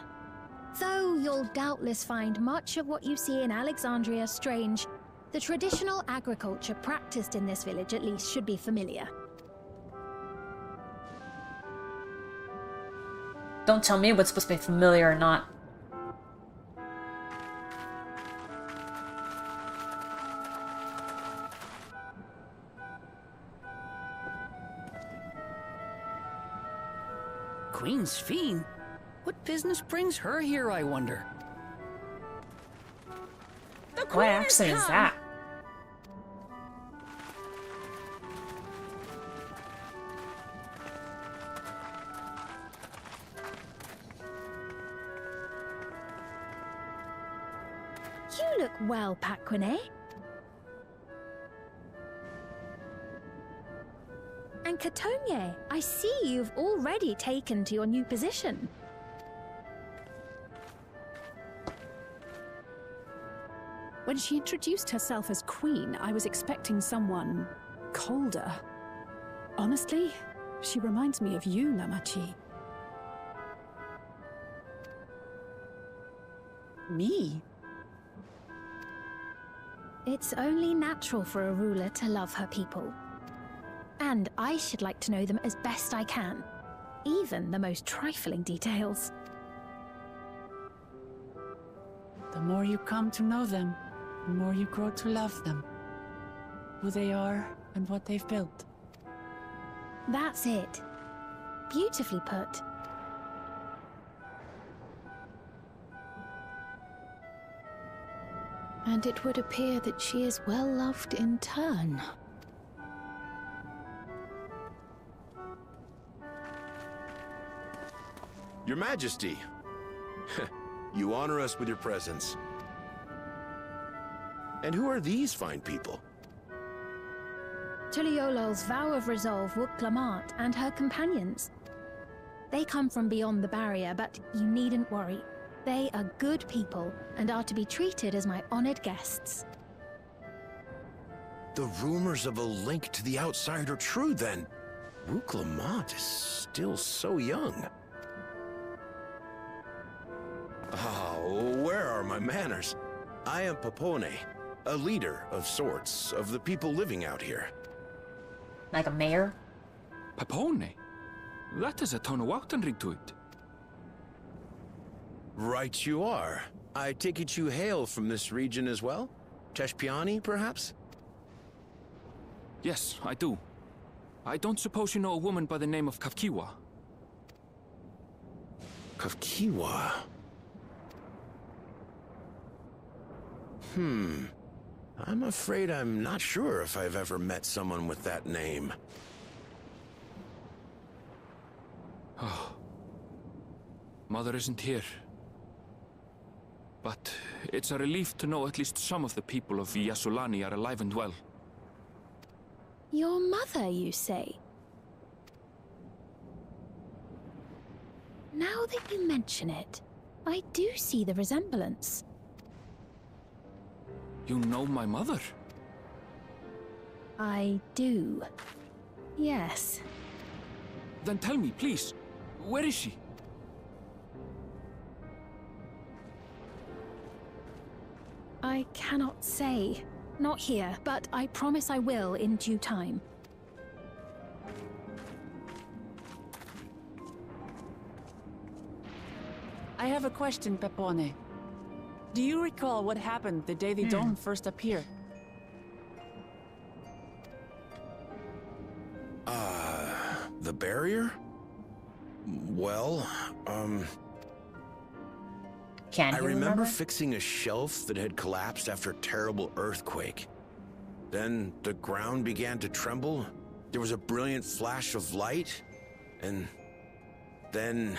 Though you'll doubtless find much of what you see in Alexandria strange, the traditional agriculture practiced in this village at least should be familiar. Don't tell me what's supposed to be familiar or not. Queen's Fiend? What business brings her here, I wonder? What accent is that? You look well, Paquine. And Catogne, I see you've already taken to your new position. When she introduced herself as queen, I was expecting someone colder. Honestly, she reminds me of you, Namachi. Me? It's only natural for a ruler to love her people. And I should like to know them as best I can, even the most trifling details. The more you come to know them, the more you grow to love them. Who they are and what they've built. That's it. Beautifully put. And it would appear that she is well loved in turn. Your Majesty, you honor us with your presence. And who are these fine people? Tuliolol's vow of resolve Wook Lamart and her companions. They come from beyond the barrier, but you needn't worry. They are good people and are to be treated as my honored guests. The rumors of a link to the outside are true, then. Rook Lamont is still so young. Oh, where are my manners? I am Papone, a leader of sorts of the people living out here. Like a mayor? Papone? That is a Tonawaktan ring to it. Right you are. I take it you hail from this region as well? Teshpiani, perhaps? Yes, I do. I don't suppose you know a woman by the name of Kafkiwa? Kafkiwa? I'm afraid I'm not sure if I've ever met someone with that name. Oh. Mother isn't here. But it's a relief to know at least some of the people of Yasulani are alive and well. Your mother, you say? Now that you mention it, I do see the resemblance. You know my mother? I do. Yes. Then tell me, please, where is she? I cannot say. Not here, but I promise I will in due time. I have a question, Pepone. Do you recall what happened the day the dome first appeared? The barrier? Well, Can I you remember fixing a shelf that had collapsed after a terrible earthquake. Then the ground began to tremble. There was a brilliant flash of light, and then...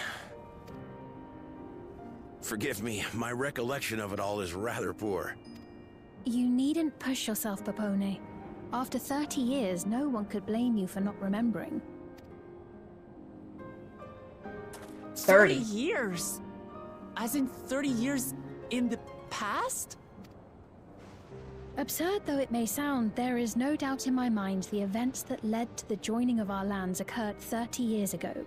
Forgive me, my recollection of it all is rather poor. You needn't push yourself, Papone. After 30 years, no one could blame you for not remembering. 30 years? As in 30 years in the past? Absurd though it may sound, there is no doubt in my mind the events that led to the joining of our lands occurred 30 years ago.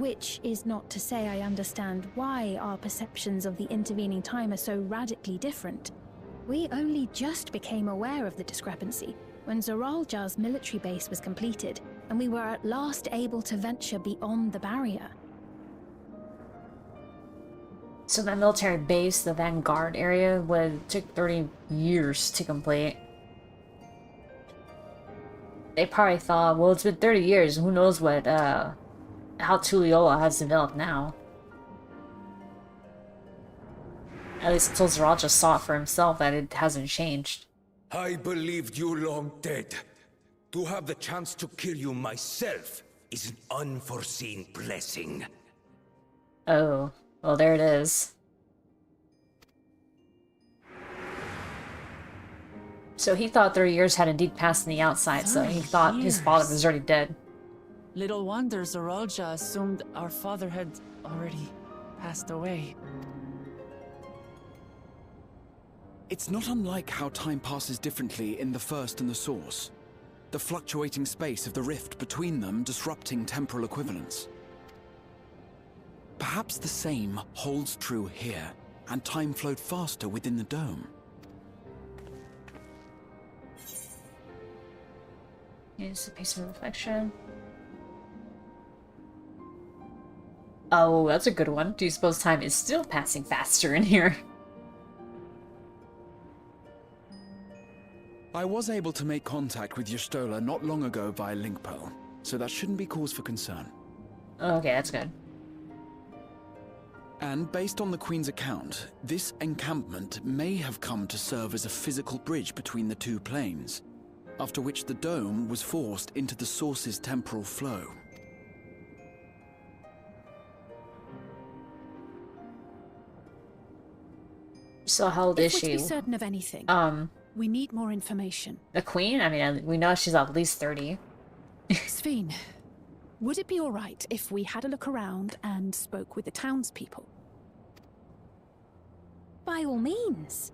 Which is not to say I understand why our perceptions of the intervening time are so radically different. We only just became aware of the discrepancy when Zoralja's military base was completed, and we were at last able to venture beyond the barrier. So that military base, the Vanguard area, took 30 years to complete. They probably thought, well, it's been 30 years, who knows what, how Tuliyola has developed now. At least until Zoralja saw it for himself that it hasn't changed. I believed you long dead. To have the chance to kill you myself is an unforeseen blessing. Oh, well there it is. So he thought 30 years had indeed passed on the outside, so he thought his father was already dead. Little wonder Zoralja assumed our father had already passed away. It's not unlike how time passes differently in the First and the Source. The fluctuating space of the rift between them disrupting temporal equivalence. Perhaps the same holds true here, and time flowed faster within the dome. Here's the piece of reflection. Oh, that's a good one. Do you suppose time is still passing faster in here? I was able to make contact with Y'shtola not long ago via link pearl, so that shouldn't be cause for concern. Okay, that's good. And based on the Queen's account, this encampment may have come to serve as a physical bridge between the two planes, after which the dome was forced into the Source's temporal flow. So how old is If we're to she? be certain of anything, we need more information. The Queen? I mean, we know she's at least 30. Sveen, would it be all right if we had a look around and spoke with the townspeople? By all means.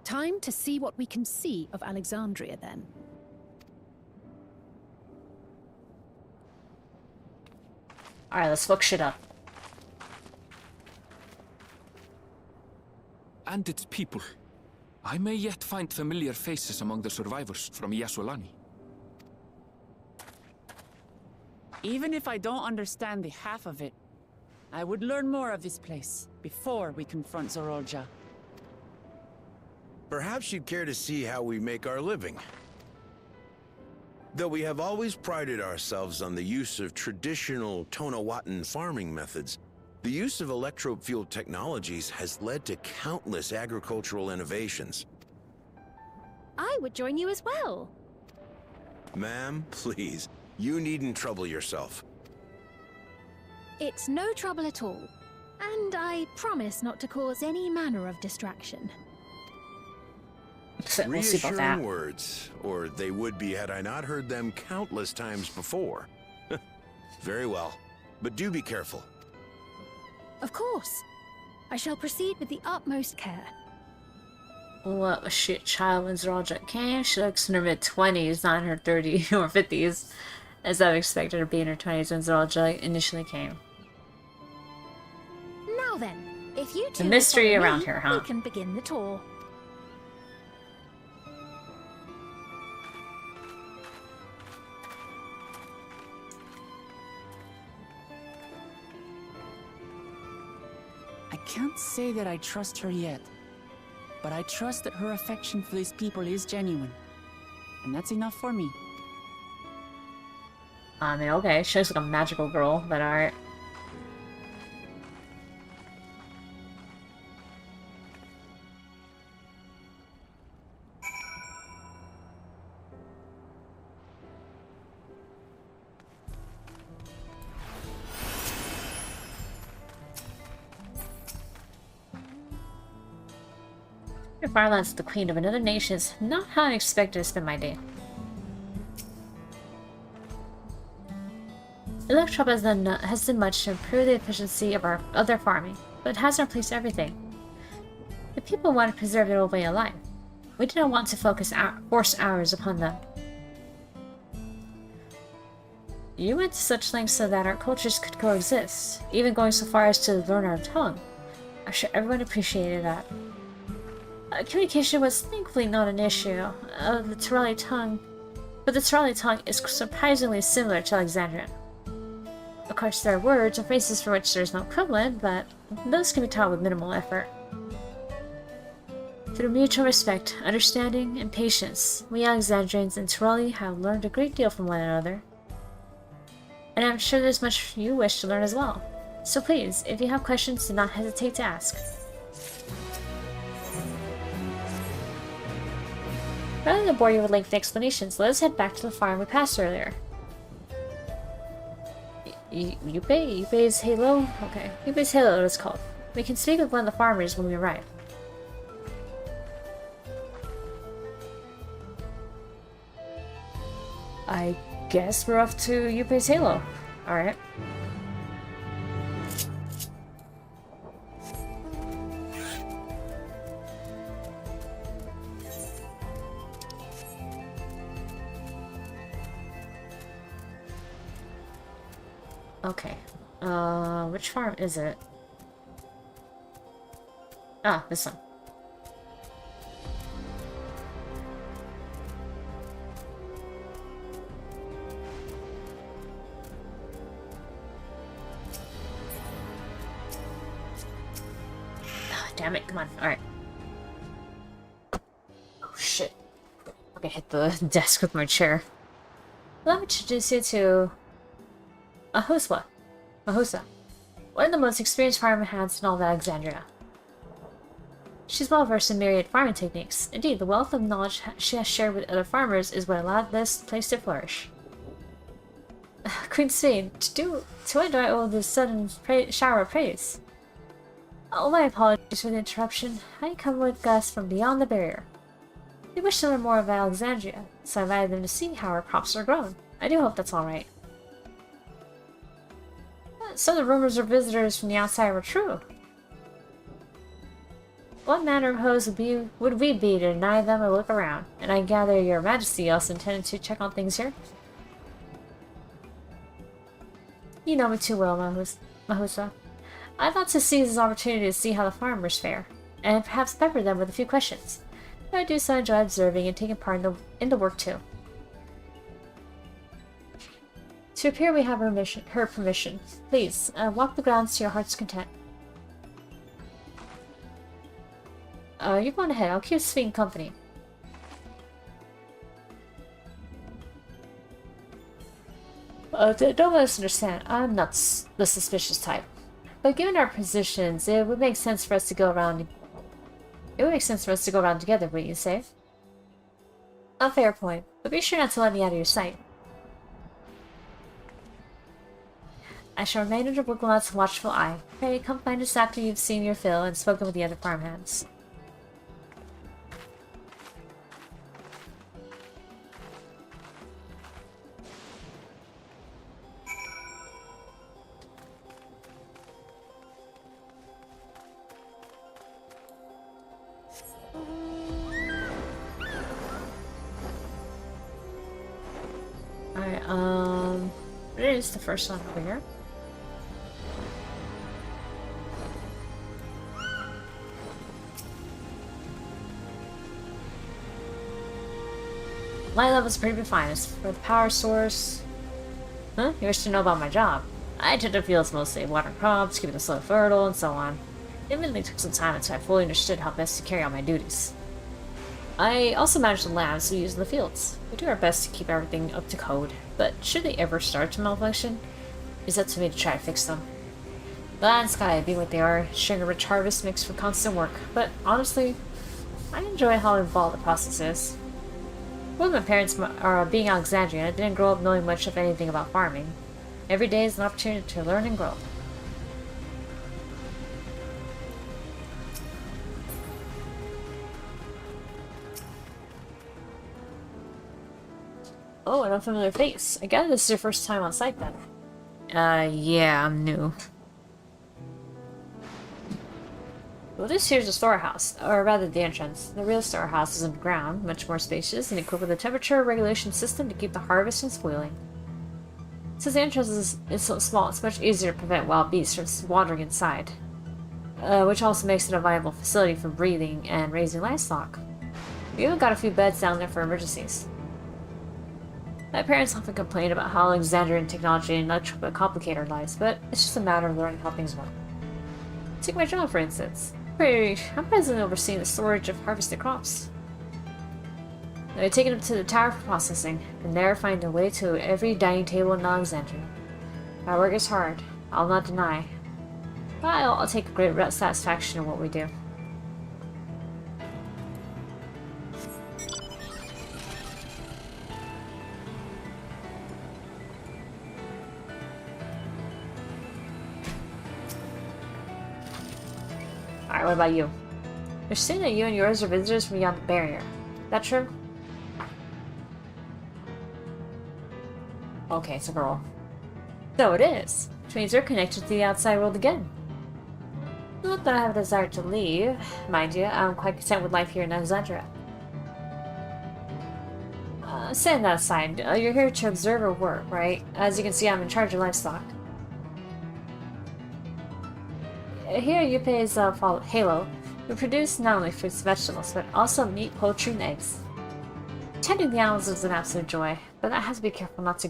Time to see what we can see of Alexandria, then. Alright, let's look shit up. And its people. I may yet find familiar faces among the survivors from Yaswalani. Even if I don't understand the half of it, I would learn more of this place before we confront Zoralja. Perhaps you'd care to see how we make our living. Though we have always prided ourselves on the use of traditional Tonawatan farming methods, the use of electro-fueled technologies has led to countless agricultural innovations. I would join you as well. Ma'am, please, you needn't trouble yourself. It's no trouble at all. And I promise not to cause any manner of distraction. We'll see about that. Reassuring words, or they would be had I not heard them countless times before. Very well, but do be careful. Of course. I shall proceed with the utmost care. What a shit child when Zoralja came. She looks in her mid-20s, not in her 30s or 50s, as I've expected her to be in her 20s when Zoralja initially came. Now then, if you two The mystery will follow around me, here, huh? we can begin the tour. I can't say that I trust her yet, but I trust that her affection for these people is genuine. And that's enough for me. I mean, okay, she looks like a magical girl, but alright. Your Farlands, the queen of another nation, is not how I expected to spend my day. Electrop has done much to improve the efficiency of our other farming, but it hasn't replaced everything. The people want to preserve their old way of life. We do not want to force hours upon them. You went to such lengths so that our cultures could coexist, even going so far as to learn our tongue. I'm sure everyone appreciated that. Communication was thankfully not an issue. The Tirali tongue, but the Tirali tongue is surprisingly similar to Alexandrian. Of course, there are words or phrases for which there is no equivalent, but those can be taught with minimal effort. Through mutual respect, understanding, and patience, we Alexandrians and Tirali have learned a great deal from one another. And I'm sure there's much you wish to learn as well. So please, if you have questions, do not hesitate to ask. Rather than bore you with lengthy explanations, let us head back to the farm we passed earlier. Yupei's Halo? Okay, Yupei's Halo is called. We can speak with one of the farmers when we arrive. I guess we're off to Yupei's Halo. Alright. Okay. Which farm is it? Ah, this one. Damn it, come on. Alright. Oh shit. Okay, hit the desk with my chair. Let me introduce you to Mahosa, one of the most experienced farm hands in all of Alexandria. She's well versed in myriad farming techniques. Indeed, the wealth of knowledge she has shared with other farmers is what allowed this place to flourish. Queen Swain, to what do I owe this sudden shower of praise? Oh, my apologies for the interruption. I come with guests from beyond the barrier. They wish to learn more about Alexandria, so I invited them to see how our crops are grown. I do hope that's alright. So the rumors of visitors from the outside were true. What manner of host would we be to deny them a look around? And I gather your majesty also intended to check on things here? You know me too well, Mahosa. I thought to seize this opportunity to see how the farmers fare, and perhaps pepper them with a few questions. But I do so enjoy observing and taking part in the work too. To appear, we have her permission. Please, walk the grounds to your heart's content. You're going ahead. I'll keep Sweet company. Don't misunderstand. I'm not the suspicious type. But given our positions, it would make sense for us to go around. It would make sense for us to go around together, wouldn't you say? A fair point, but be sure not to let me out of your sight. I shall remain under Wigwam's watchful eye. Pray, come find us after you've seen your fill and spoken with the other farmhands. Alright, what is the first one over here? Light level's pretty fine. As for the power source... Huh? You wish to know about my job? I tend to fields mostly, watering crops, keeping the soil fertile, and so on. It admittedly took some time until I fully understood how best to carry out my duties. I also manage the labs we use in the fields. We do our best to keep everything up to code, but should they ever start to malfunction, it's up to me to try to fix them. The land and sky being what they are, sharing a rich harvest makes for constant work, but honestly, I enjoy how involved the process is. Both my parents are being Alexandrian, I didn't grow up knowing much of anything about farming. Every day is an opportunity to learn and grow. Oh, an unfamiliar face. I gather this is your first time on site then. Yeah, I'm new. Well, this here's the storehouse, or rather the entrance. The real storehouse is underground, much more spacious, and equipped with a temperature regulation system to keep the harvest from spoiling. Since the entrance is so small, it's much easier to prevent wild beasts from wandering inside, which also makes it a viable facility for breeding and raising livestock. We even got a few beds down there for emergencies. My parents often complain about how Alexandrian technology and electrical complicate our lives, but it's just a matter of learning how things work. Take my job, for instance. I'm presently overseeing the storage of harvested crops. I take them to the tower for processing, and there find a way to every dining table in Alexandria. Our work is hard, I'll not deny, but I'll take great satisfaction in what we do. Alright, what about you? They're saying that you and yours are visitors from beyond the barrier. That true? Okay, it's a girl. So it is. Which means you're connected to the outside world again. Not that I have a desire to leave. Mind you, I'm quite content with life here in Alexandria. Setting that aside, you're here to observe or work, right? As you can see, I'm in charge of livestock. Here, Yuppei's Halo, we produce not only fruits and vegetables, but also meat, poultry, and eggs. Tending the animals is an absolute joy, but I have to be careful not to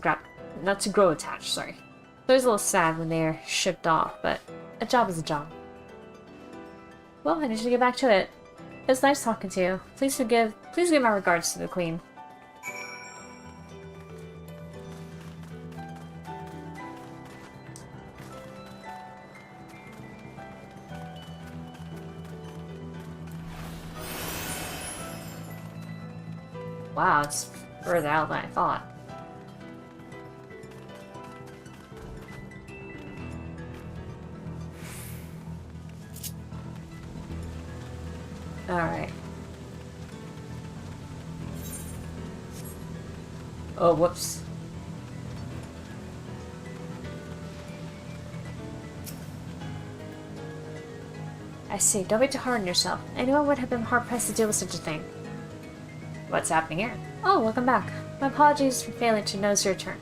grow attached, sorry. So it's a little sad when they're shipped off, but a job is a job. Well, I need to get back to it. It's nice talking to you. Please give my regards to the Queen. Wow, it's further out than I thought. Alright. Oh, whoops. I see. Don't be too hard on yourself. Anyone would have been hard-pressed to deal with such a thing. What's happening here? Oh, welcome back. My apologies for failing to notice your return.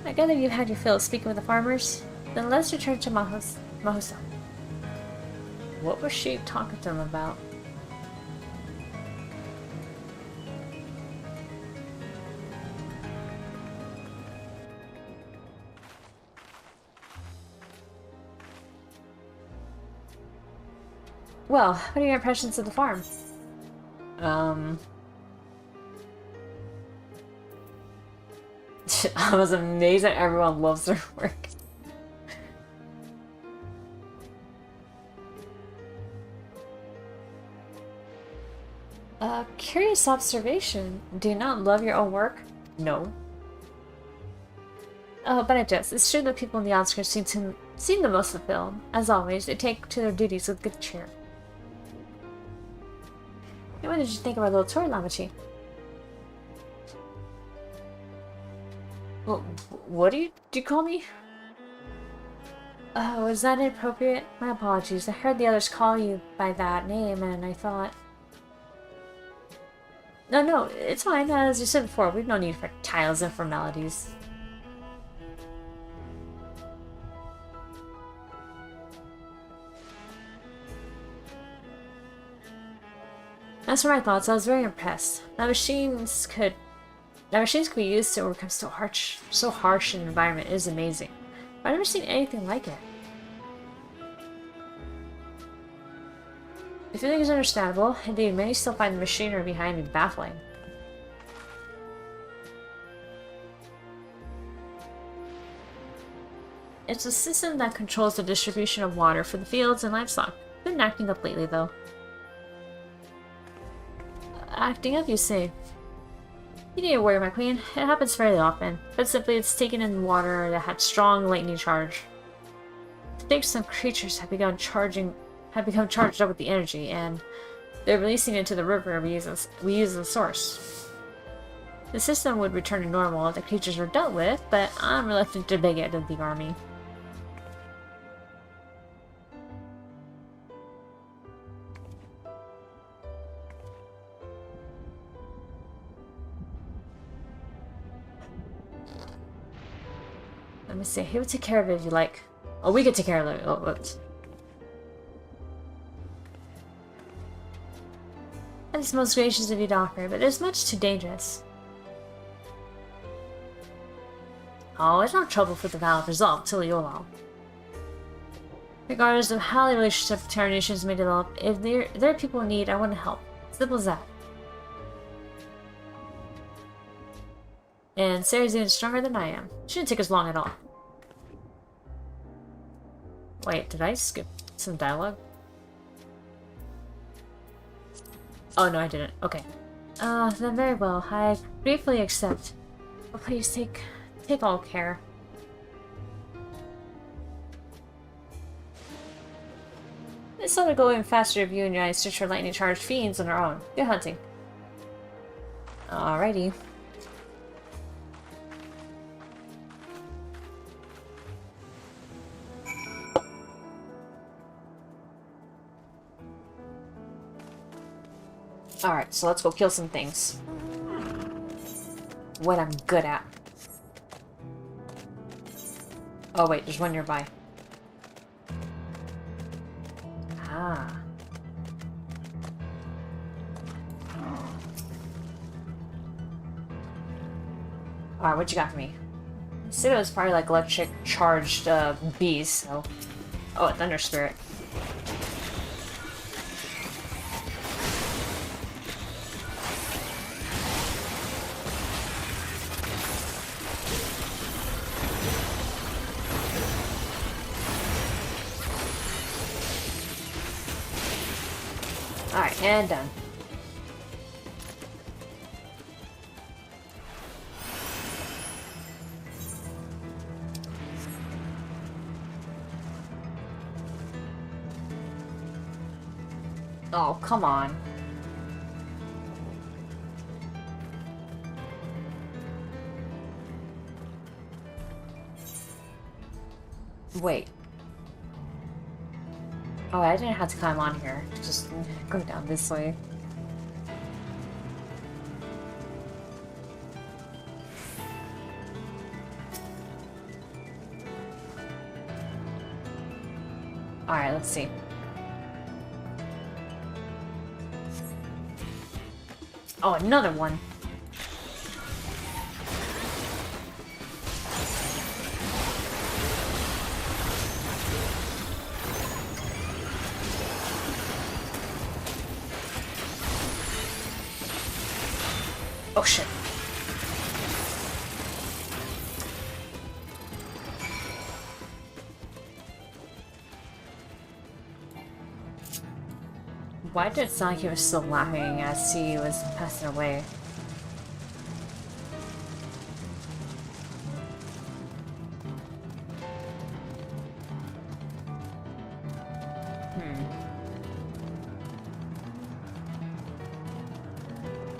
I gather you had your fill of speaking with the farmers? Then let's return to Mahosa. What was she talking to them about? Well, what are your impressions of the farm? I was amazed that everyone loves their work. Curious observation. Do you not love your own work? No. Oh, but I jest. It's true that people in the outskirts seem the most fulfilled. As always, they take to their duties with good cheer. What did you think of our little tour, Lamachi? Well, what do you call me? Oh, is that inappropriate? My apologies. I heard the others call you by that name, and I thought... No, it's fine. As you said before, we've no need for titles and formalities. As for my thoughts, I was very impressed. That machines could be used to overcome so harsh an environment is amazing. I've never seen anything like it. The feeling is understandable. Indeed, many still find the machinery behind me baffling. It's a system that controls the distribution of water for the fields and livestock. Been acting up lately, though. Acting up, you say? You need to worry, my queen. It happens fairly often, but simply it's taken in water that had strong lightning charge. I think some creatures have become charged up with the energy, and they're releasing it into the river we use as the source. The system would return to normal if the creatures were dealt with, but I'm reluctant to beg it of the army. Let me see. He would take care of it if you like. Oh, we could take care of it. Oh, whoops. That is most gracious of you, Doctor, but it is much too dangerous. Oh, it's no trouble for the vow of resolve till you allow. Regardless of how the relationship between our nations may develop, if there are people in need, I want to help. Simple as that. And Sarah's even stronger than I am. Shouldn't take us long at all. Wait, did I skip some dialogue? Oh no, I didn't. Okay. Then very well. I gratefully accept. But please take all care. It's not to go even faster if you and I search for lightning-charged fiends on our own. Good hunting. Alrighty. Alright, so let's go kill some things. What I'm good at. Oh wait, there's one nearby. Ah. Alright, what you got for me? I said it was probably like electric charged bees, so... Oh, a thunder spirit. Alright, and done. Oh, come on. Wait. Oh, I didn't have to climb on here. Just go down this way. Alright, let's see. Oh, another one. Oh shit. Why did it sound like he was still laughing as he was passing away?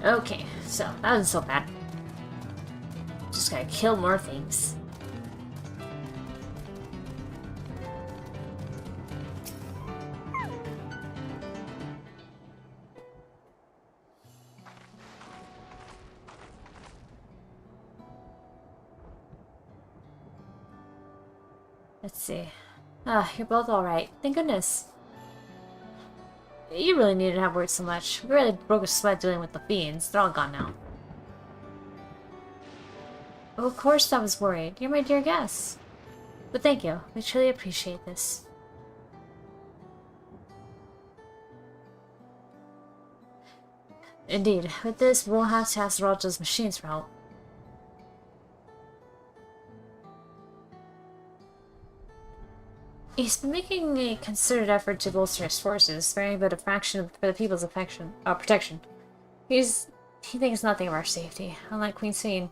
Okay, so that wasn't so bad. Just gotta kill more things. Let's see. Ah, you're both alright. Thank goodness. You really needed to have worked so much. We really broke a sweat dealing with the fiends. They're all gone now. Well, of course I was worried. You're my dear guest. But thank you. We truly appreciate this. Indeed. With this, we'll have to ask Raja's machines for help. He's been making a concerted effort to bolster his forces, sparing but a fraction for the people's protection. He thinks nothing of our safety, unlike Queen Seen.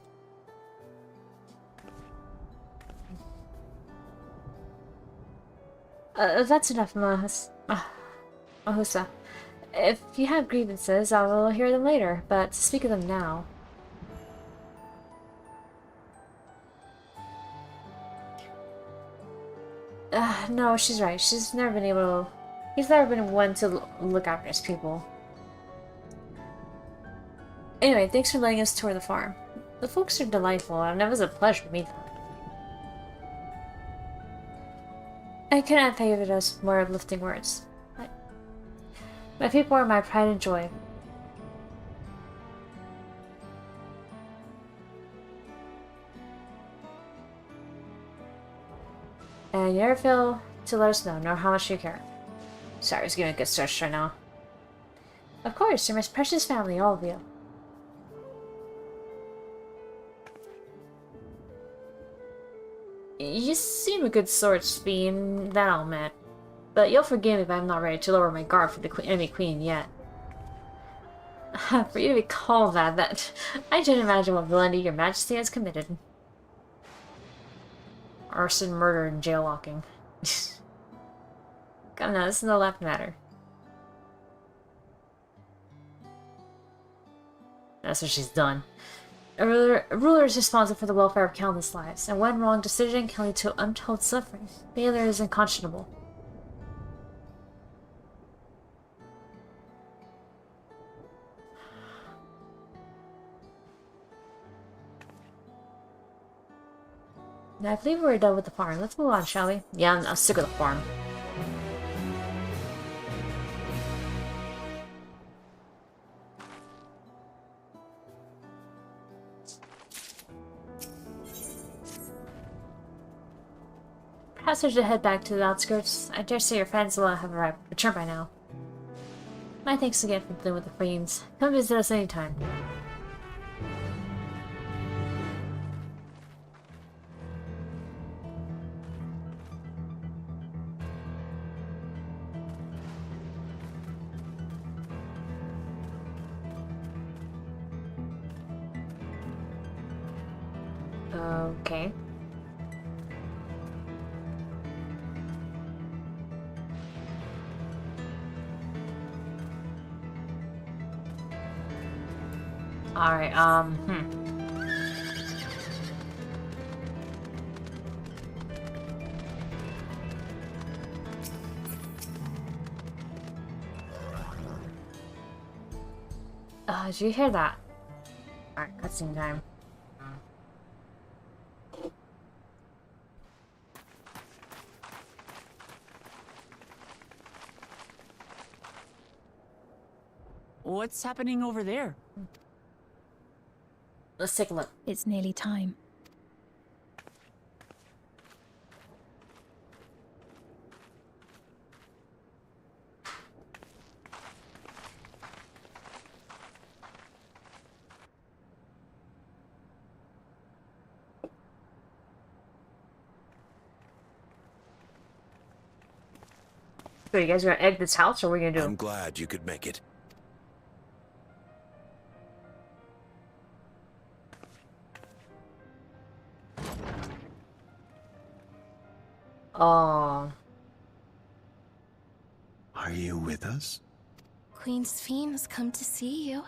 That's enough, Mahusa. If you have grievances, I will hear them later, but to speak of them now... no, she's right. He's never been one to look after his people. Anyway, thanks for letting us tour the farm. The folks are delightful, and it was a pleasure to meet them. I cannot think of it as more uplifting words. My people are my pride and joy. And you never fail to let us know how much you care. Sorry, I was giving a good stretch right now. Of course, you're my precious family, all of you. You seem a good sort, Fiend, that I'll admit. But you'll forgive me if I'm not ready to lower my guard for the enemy queen yet. For you to be called that I can't imagine what villainy your majesty has committed. Arson, murder, and jail locking. Come now, this is no laughing matter. That's what she's done. A ruler is responsible for the welfare of countless lives, and one wrong decision can lead to untold suffering. Failure is unconscionable. Now, I believe we're done with the farm. Let's move on, shall we? Yeah, I'm sick of the farm. Perhaps we should head back to the outskirts. I dare say your friends will have returned by now. My thanks again for dealing with the fiends. Come visit us anytime. Okay. Alright, did you hear that? Alright, cutscene time. What's happening over there? Let's take a look. It's nearly time. So you guys are gonna egg this house, or what are we gonna do? I'm glad you could make it. Oh. Are you with us? Queen Sphene has come to see you.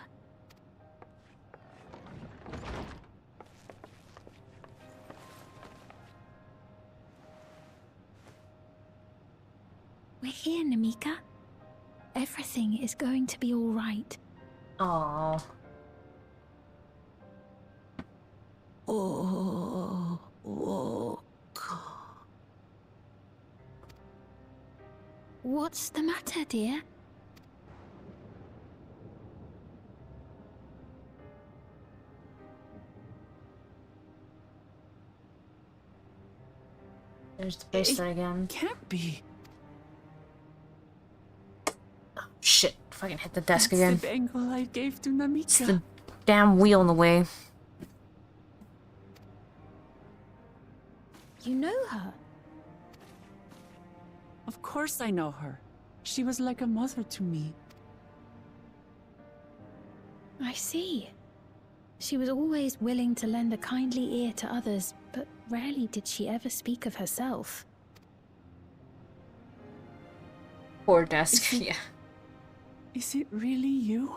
We're here, Namika. Everything is going to be all right. Oh. What's the matter, dear? There's the bracelet again. Can't be. Oh, shit. Fucking hit the desk That's again. the bangle I gave to Namika. It's the damn wheel in the way. You know her? Of course I know her. She was like a mother to me. I see. She was always willing to lend a kindly ear to others, but rarely did she ever speak of herself. Poor desk, yeah. Is it really you?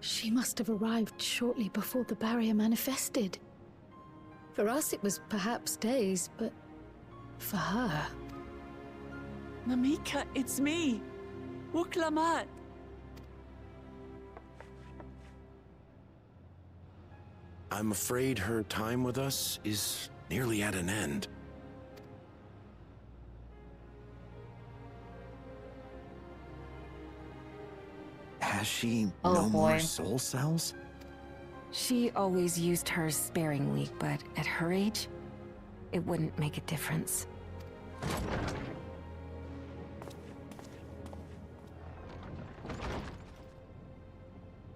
She must have arrived shortly before the barrier manifested. For us, it was perhaps days, but for her... Namika, it's me. Wuklamat. I'm afraid her time with us is nearly at an end. Has she Oh, no more boy. soul cells? She always used hers sparingly, but at her age, it wouldn't make a difference.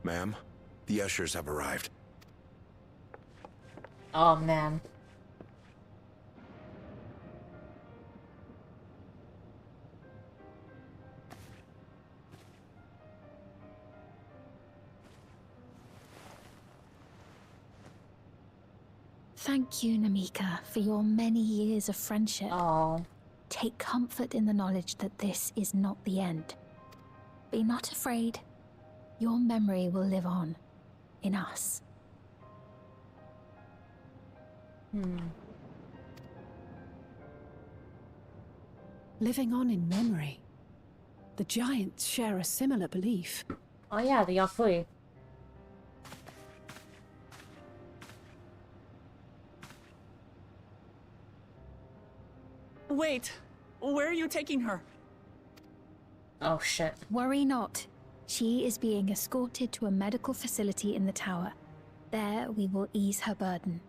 Ma'am, the ushers have arrived. Oh man. Thank you, Namika, for your many years of friendship. Oh. Take comfort in the knowledge that this is not the end. Be not afraid. Your memory will live on in us. Living on in memory. The giants share a similar belief. Oh yeah, the Yafui. Wait, where are you taking her? Oh shit. Worry not. She is being escorted to a medical facility in the tower. There we will ease her burden.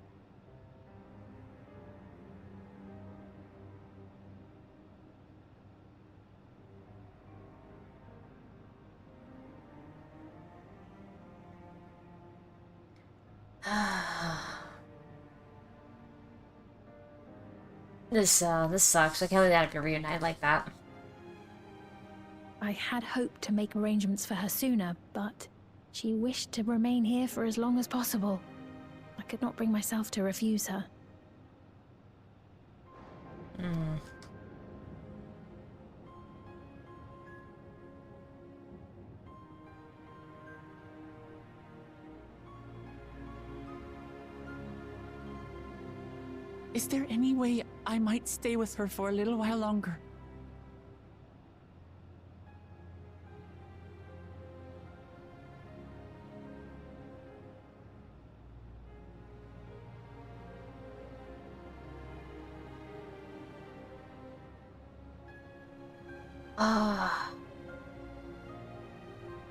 This sucks. I can't believe they had to reunite like that. I had hoped to make arrangements for her sooner, but she wished to remain here for as long as possible. I could not bring myself to refuse her. Is there any way I might stay with her for a little while longer?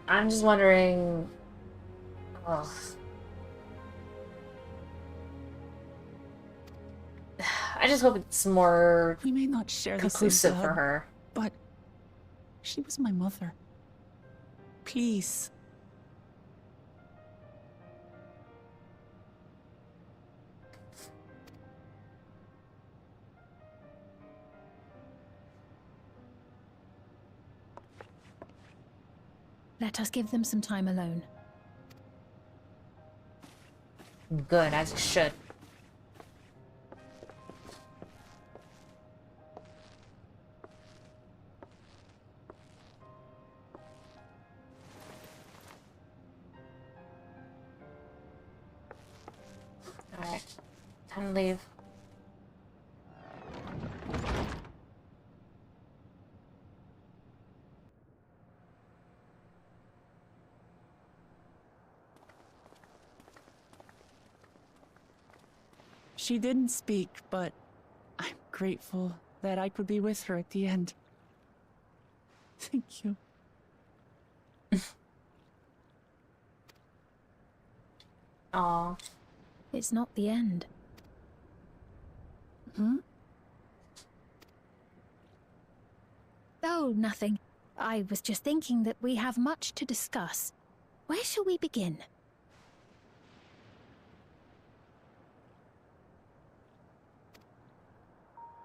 I'm just wondering. Oh. I just hope it's more We may not share the same conclusive blood, for her. but she was my mother. Please. Let us give them some time alone. Good, as it should. Alright, time to leave. She didn't speak, but I'm grateful that I could be with her at the end. Thank you. Aw. It's not the end. Hmm? Oh, nothing. I was just thinking that we have much to discuss. Where shall we begin?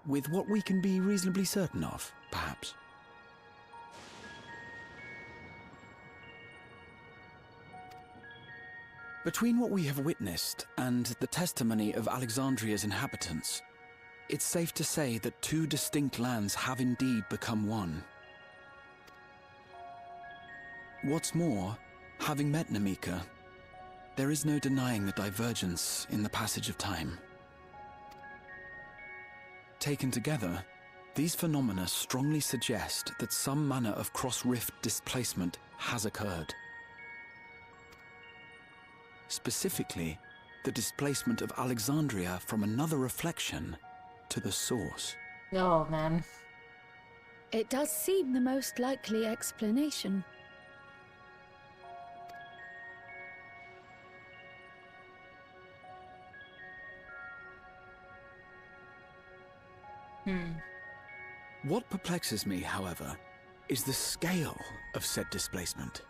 With what we can be reasonably certain of, perhaps. Between what we have witnessed and the testimony of Alexandria's inhabitants, it's safe to say that two distinct lands have indeed become one. What's more, having met Namika, there is no denying the divergence in the passage of time. Taken together, these phenomena strongly suggest that some manner of cross-rift displacement has occurred. Specifically, the displacement of Alexandria from another reflection to the source. Oh, man. It does seem the most likely explanation. What perplexes me, however, is the scale of said displacement.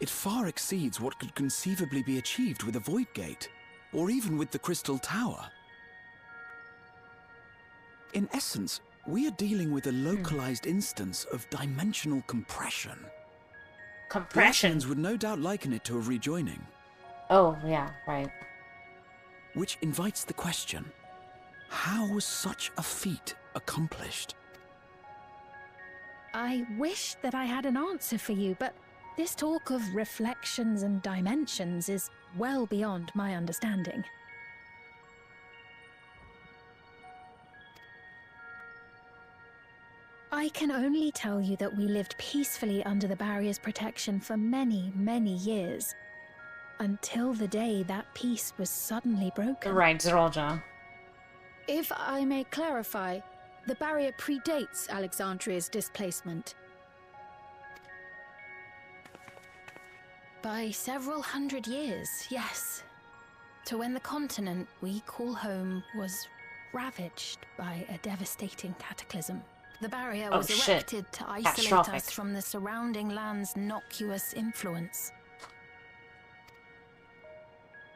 It far exceeds what could conceivably be achieved with a Void Gate, or even with the Crystal Tower. In essence, we are dealing with a localized instance of dimensional compression. Compression? Russians would no doubt liken it to a rejoining. Oh, yeah, right. Which invites the question, how was such a feat accomplished? I wish that I had an answer for you, but this talk of reflections and dimensions is well beyond my understanding. I can only tell you that we lived peacefully under the barrier's protection for many, many years, until the day that peace was suddenly broken. Right, Zerolja. If I may clarify, the barrier predates Alexandria's displacement. By several hundred years, yes. To when the continent we call home was ravaged by a devastating cataclysm. The barrier was erected to isolate us from the surrounding land's innocuous influence.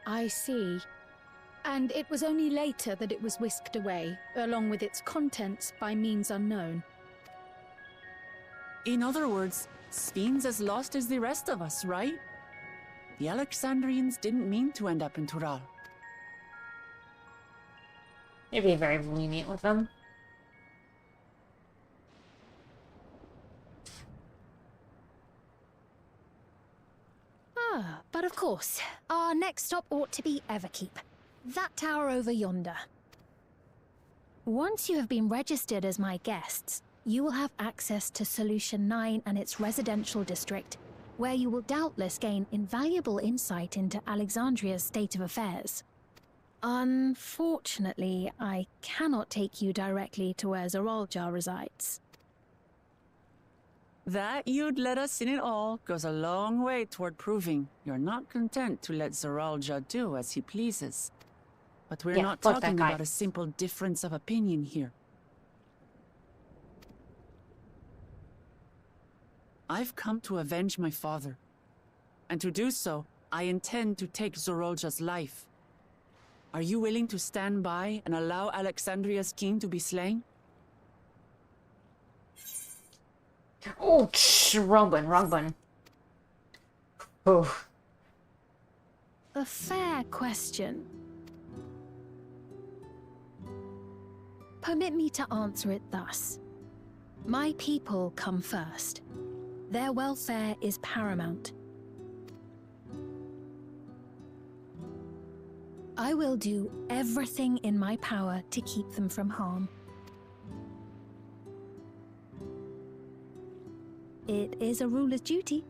I see. And it was only later that it was whisked away, along with its contents, by means unknown. In other words, Sphyn's as lost as the rest of us, right? The Alexandrians didn't mean to end up in Tural. You'd be very lenient with them. But of course, our next stop ought to be Everkeep. That tower over yonder. Once you have been registered as my guests, you will have access to Solution 9 and its residential district, where you will doubtless gain invaluable insight into Alexandria's state of affairs. Unfortunately, I cannot take you directly to where Zerolja resides. That you'd let us in it all goes a long way toward proving you're not content to let Zerolja do as he pleases. But we're not talking about a simple difference of opinion here. I've come to avenge my father. And to do so, I intend to take Zerolja's life. Are you willing to stand by and allow Alexandria's king to be slain? Oh, wrong button. Oh. A fair question. Permit me to answer it thus. My people come first. Their welfare is paramount. I will do everything in my power to keep them from harm. It is a ruler's duty.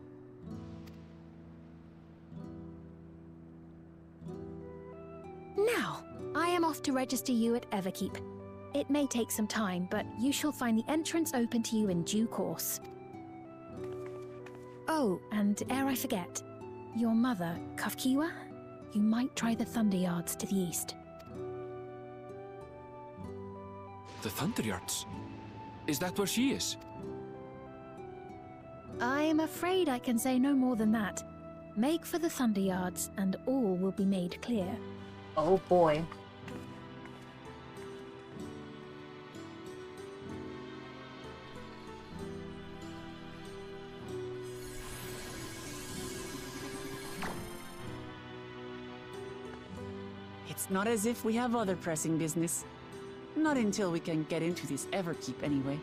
Now, I am off to register you at Everkeep. It may take some time, but you shall find the entrance open to you in due course. Oh, and ere I forget, your mother, Kafkiwa, you might try the Thunder Yards to the east. The Thunder Yards? Is that where she is? I'm afraid I can say no more than that. Make for the Thunder Yards, and all will be made clear. Oh boy. It's not as if we have other pressing business. Not until we can get into this Everkeep anyway.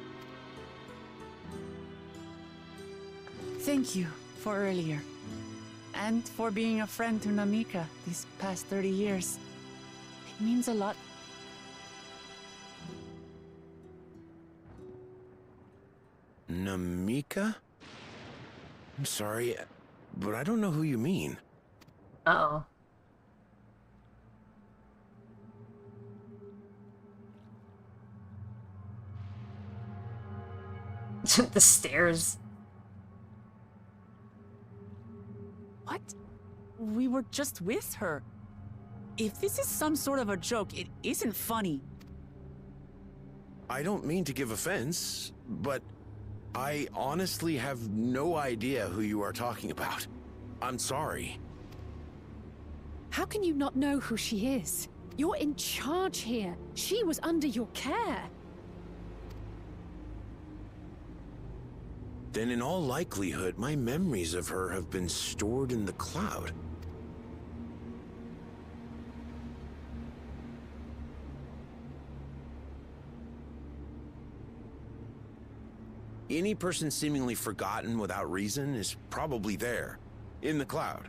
Thank you for earlier. And for being a friend to Namika these past 30 years. It means a lot. Namika? I'm sorry, but I don't know who you mean. Uh-oh. The stairs. What? We were just with her. If this is some sort of a joke, it isn't funny. I don't mean to give offense, but I honestly have no idea who you are talking about. I'm sorry. How can you not know who she is? You're in charge here. She was under your care. Then in all likelihood, my memories of her have been stored in the cloud. Any person seemingly forgotten without reason is probably there, in the cloud.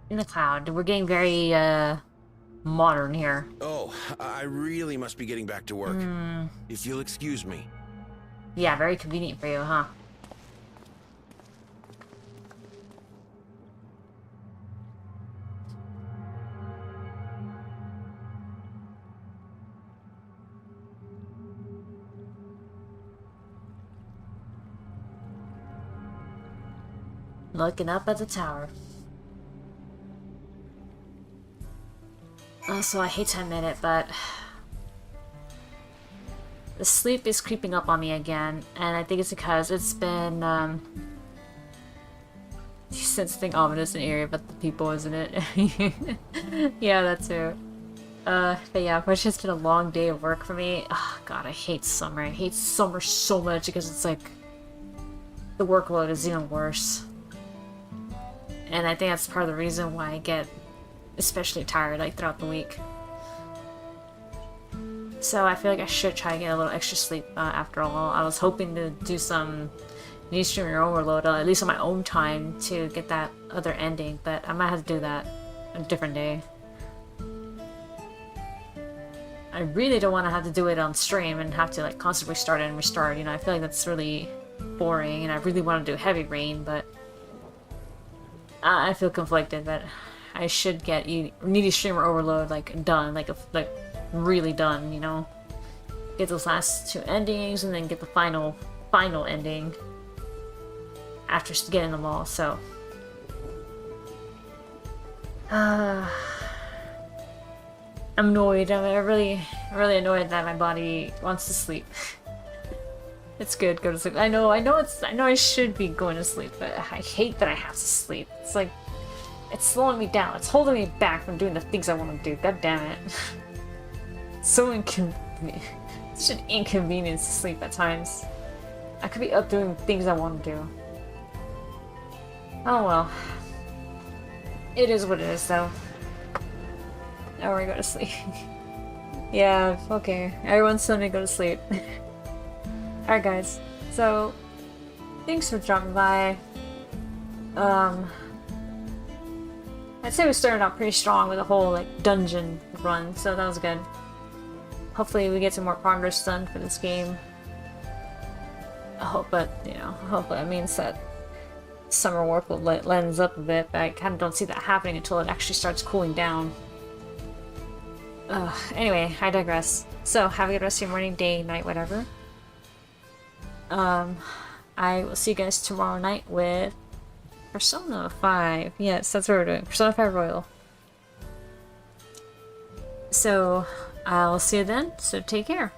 In the cloud. We're getting very, modern here. Oh, I really must be getting back to work. If you'll excuse me. Yeah, very convenient for you, huh? Looking up at the tower. Also, I hate to admit it, but the sleep is creeping up on me again, and I think it's because it's been, sensing ominous in the area about the people, isn't it? Yeah, that too. But yeah, it's just been a long day of work for me. Oh, God, I hate summer. I hate summer so much because it's like, the workload is even worse. And I think that's part of the reason why I get especially tired, like, throughout the week. So I feel like I should try to get a little extra sleep after all. I was hoping to do some new streamer overload, at least on my own time, to get that other ending, but I might have to do that a different day. I really don't want to have to do it on stream and have to, like, constantly start and restart, you know. I feel like that's really boring, and I really want to do Heavy Rain, but I feel conflicted, but I should get Needy Streamer Overload, like, done, like, really done, you know? Get those last two endings, and then get the final ending after getting them all, so. I'm annoyed. I'm really annoyed that my body wants to sleep. It's good, go to sleep. I know I should be going to sleep, but I hate that I have to sleep. It's like, it's slowing me down. It's holding me back from doing the things I want to do. God damn it. So inconvenient. Such an inconvenience to sleep at times. I could be up doing things I want to do. Oh well. It is what it is, though. Now we're gonna go to sleep. Yeah, okay. Everyone's telling me to go to sleep. Alright guys, so thanks for dropping by. I'd say we started out pretty strong with a whole, like, dungeon run, so that was good. Hopefully we get some more progress done for this game. I hope, but, you know, hopefully that means that summer work will lens up a bit, but I kind of don't see that happening until it actually starts cooling down. Anyway, I digress. So, have a good rest of your morning, day, night, whatever. I will see you guys tomorrow night with Persona 5. Yes, that's what we're doing. Persona 5 Royal. So, I'll see you then, so take care.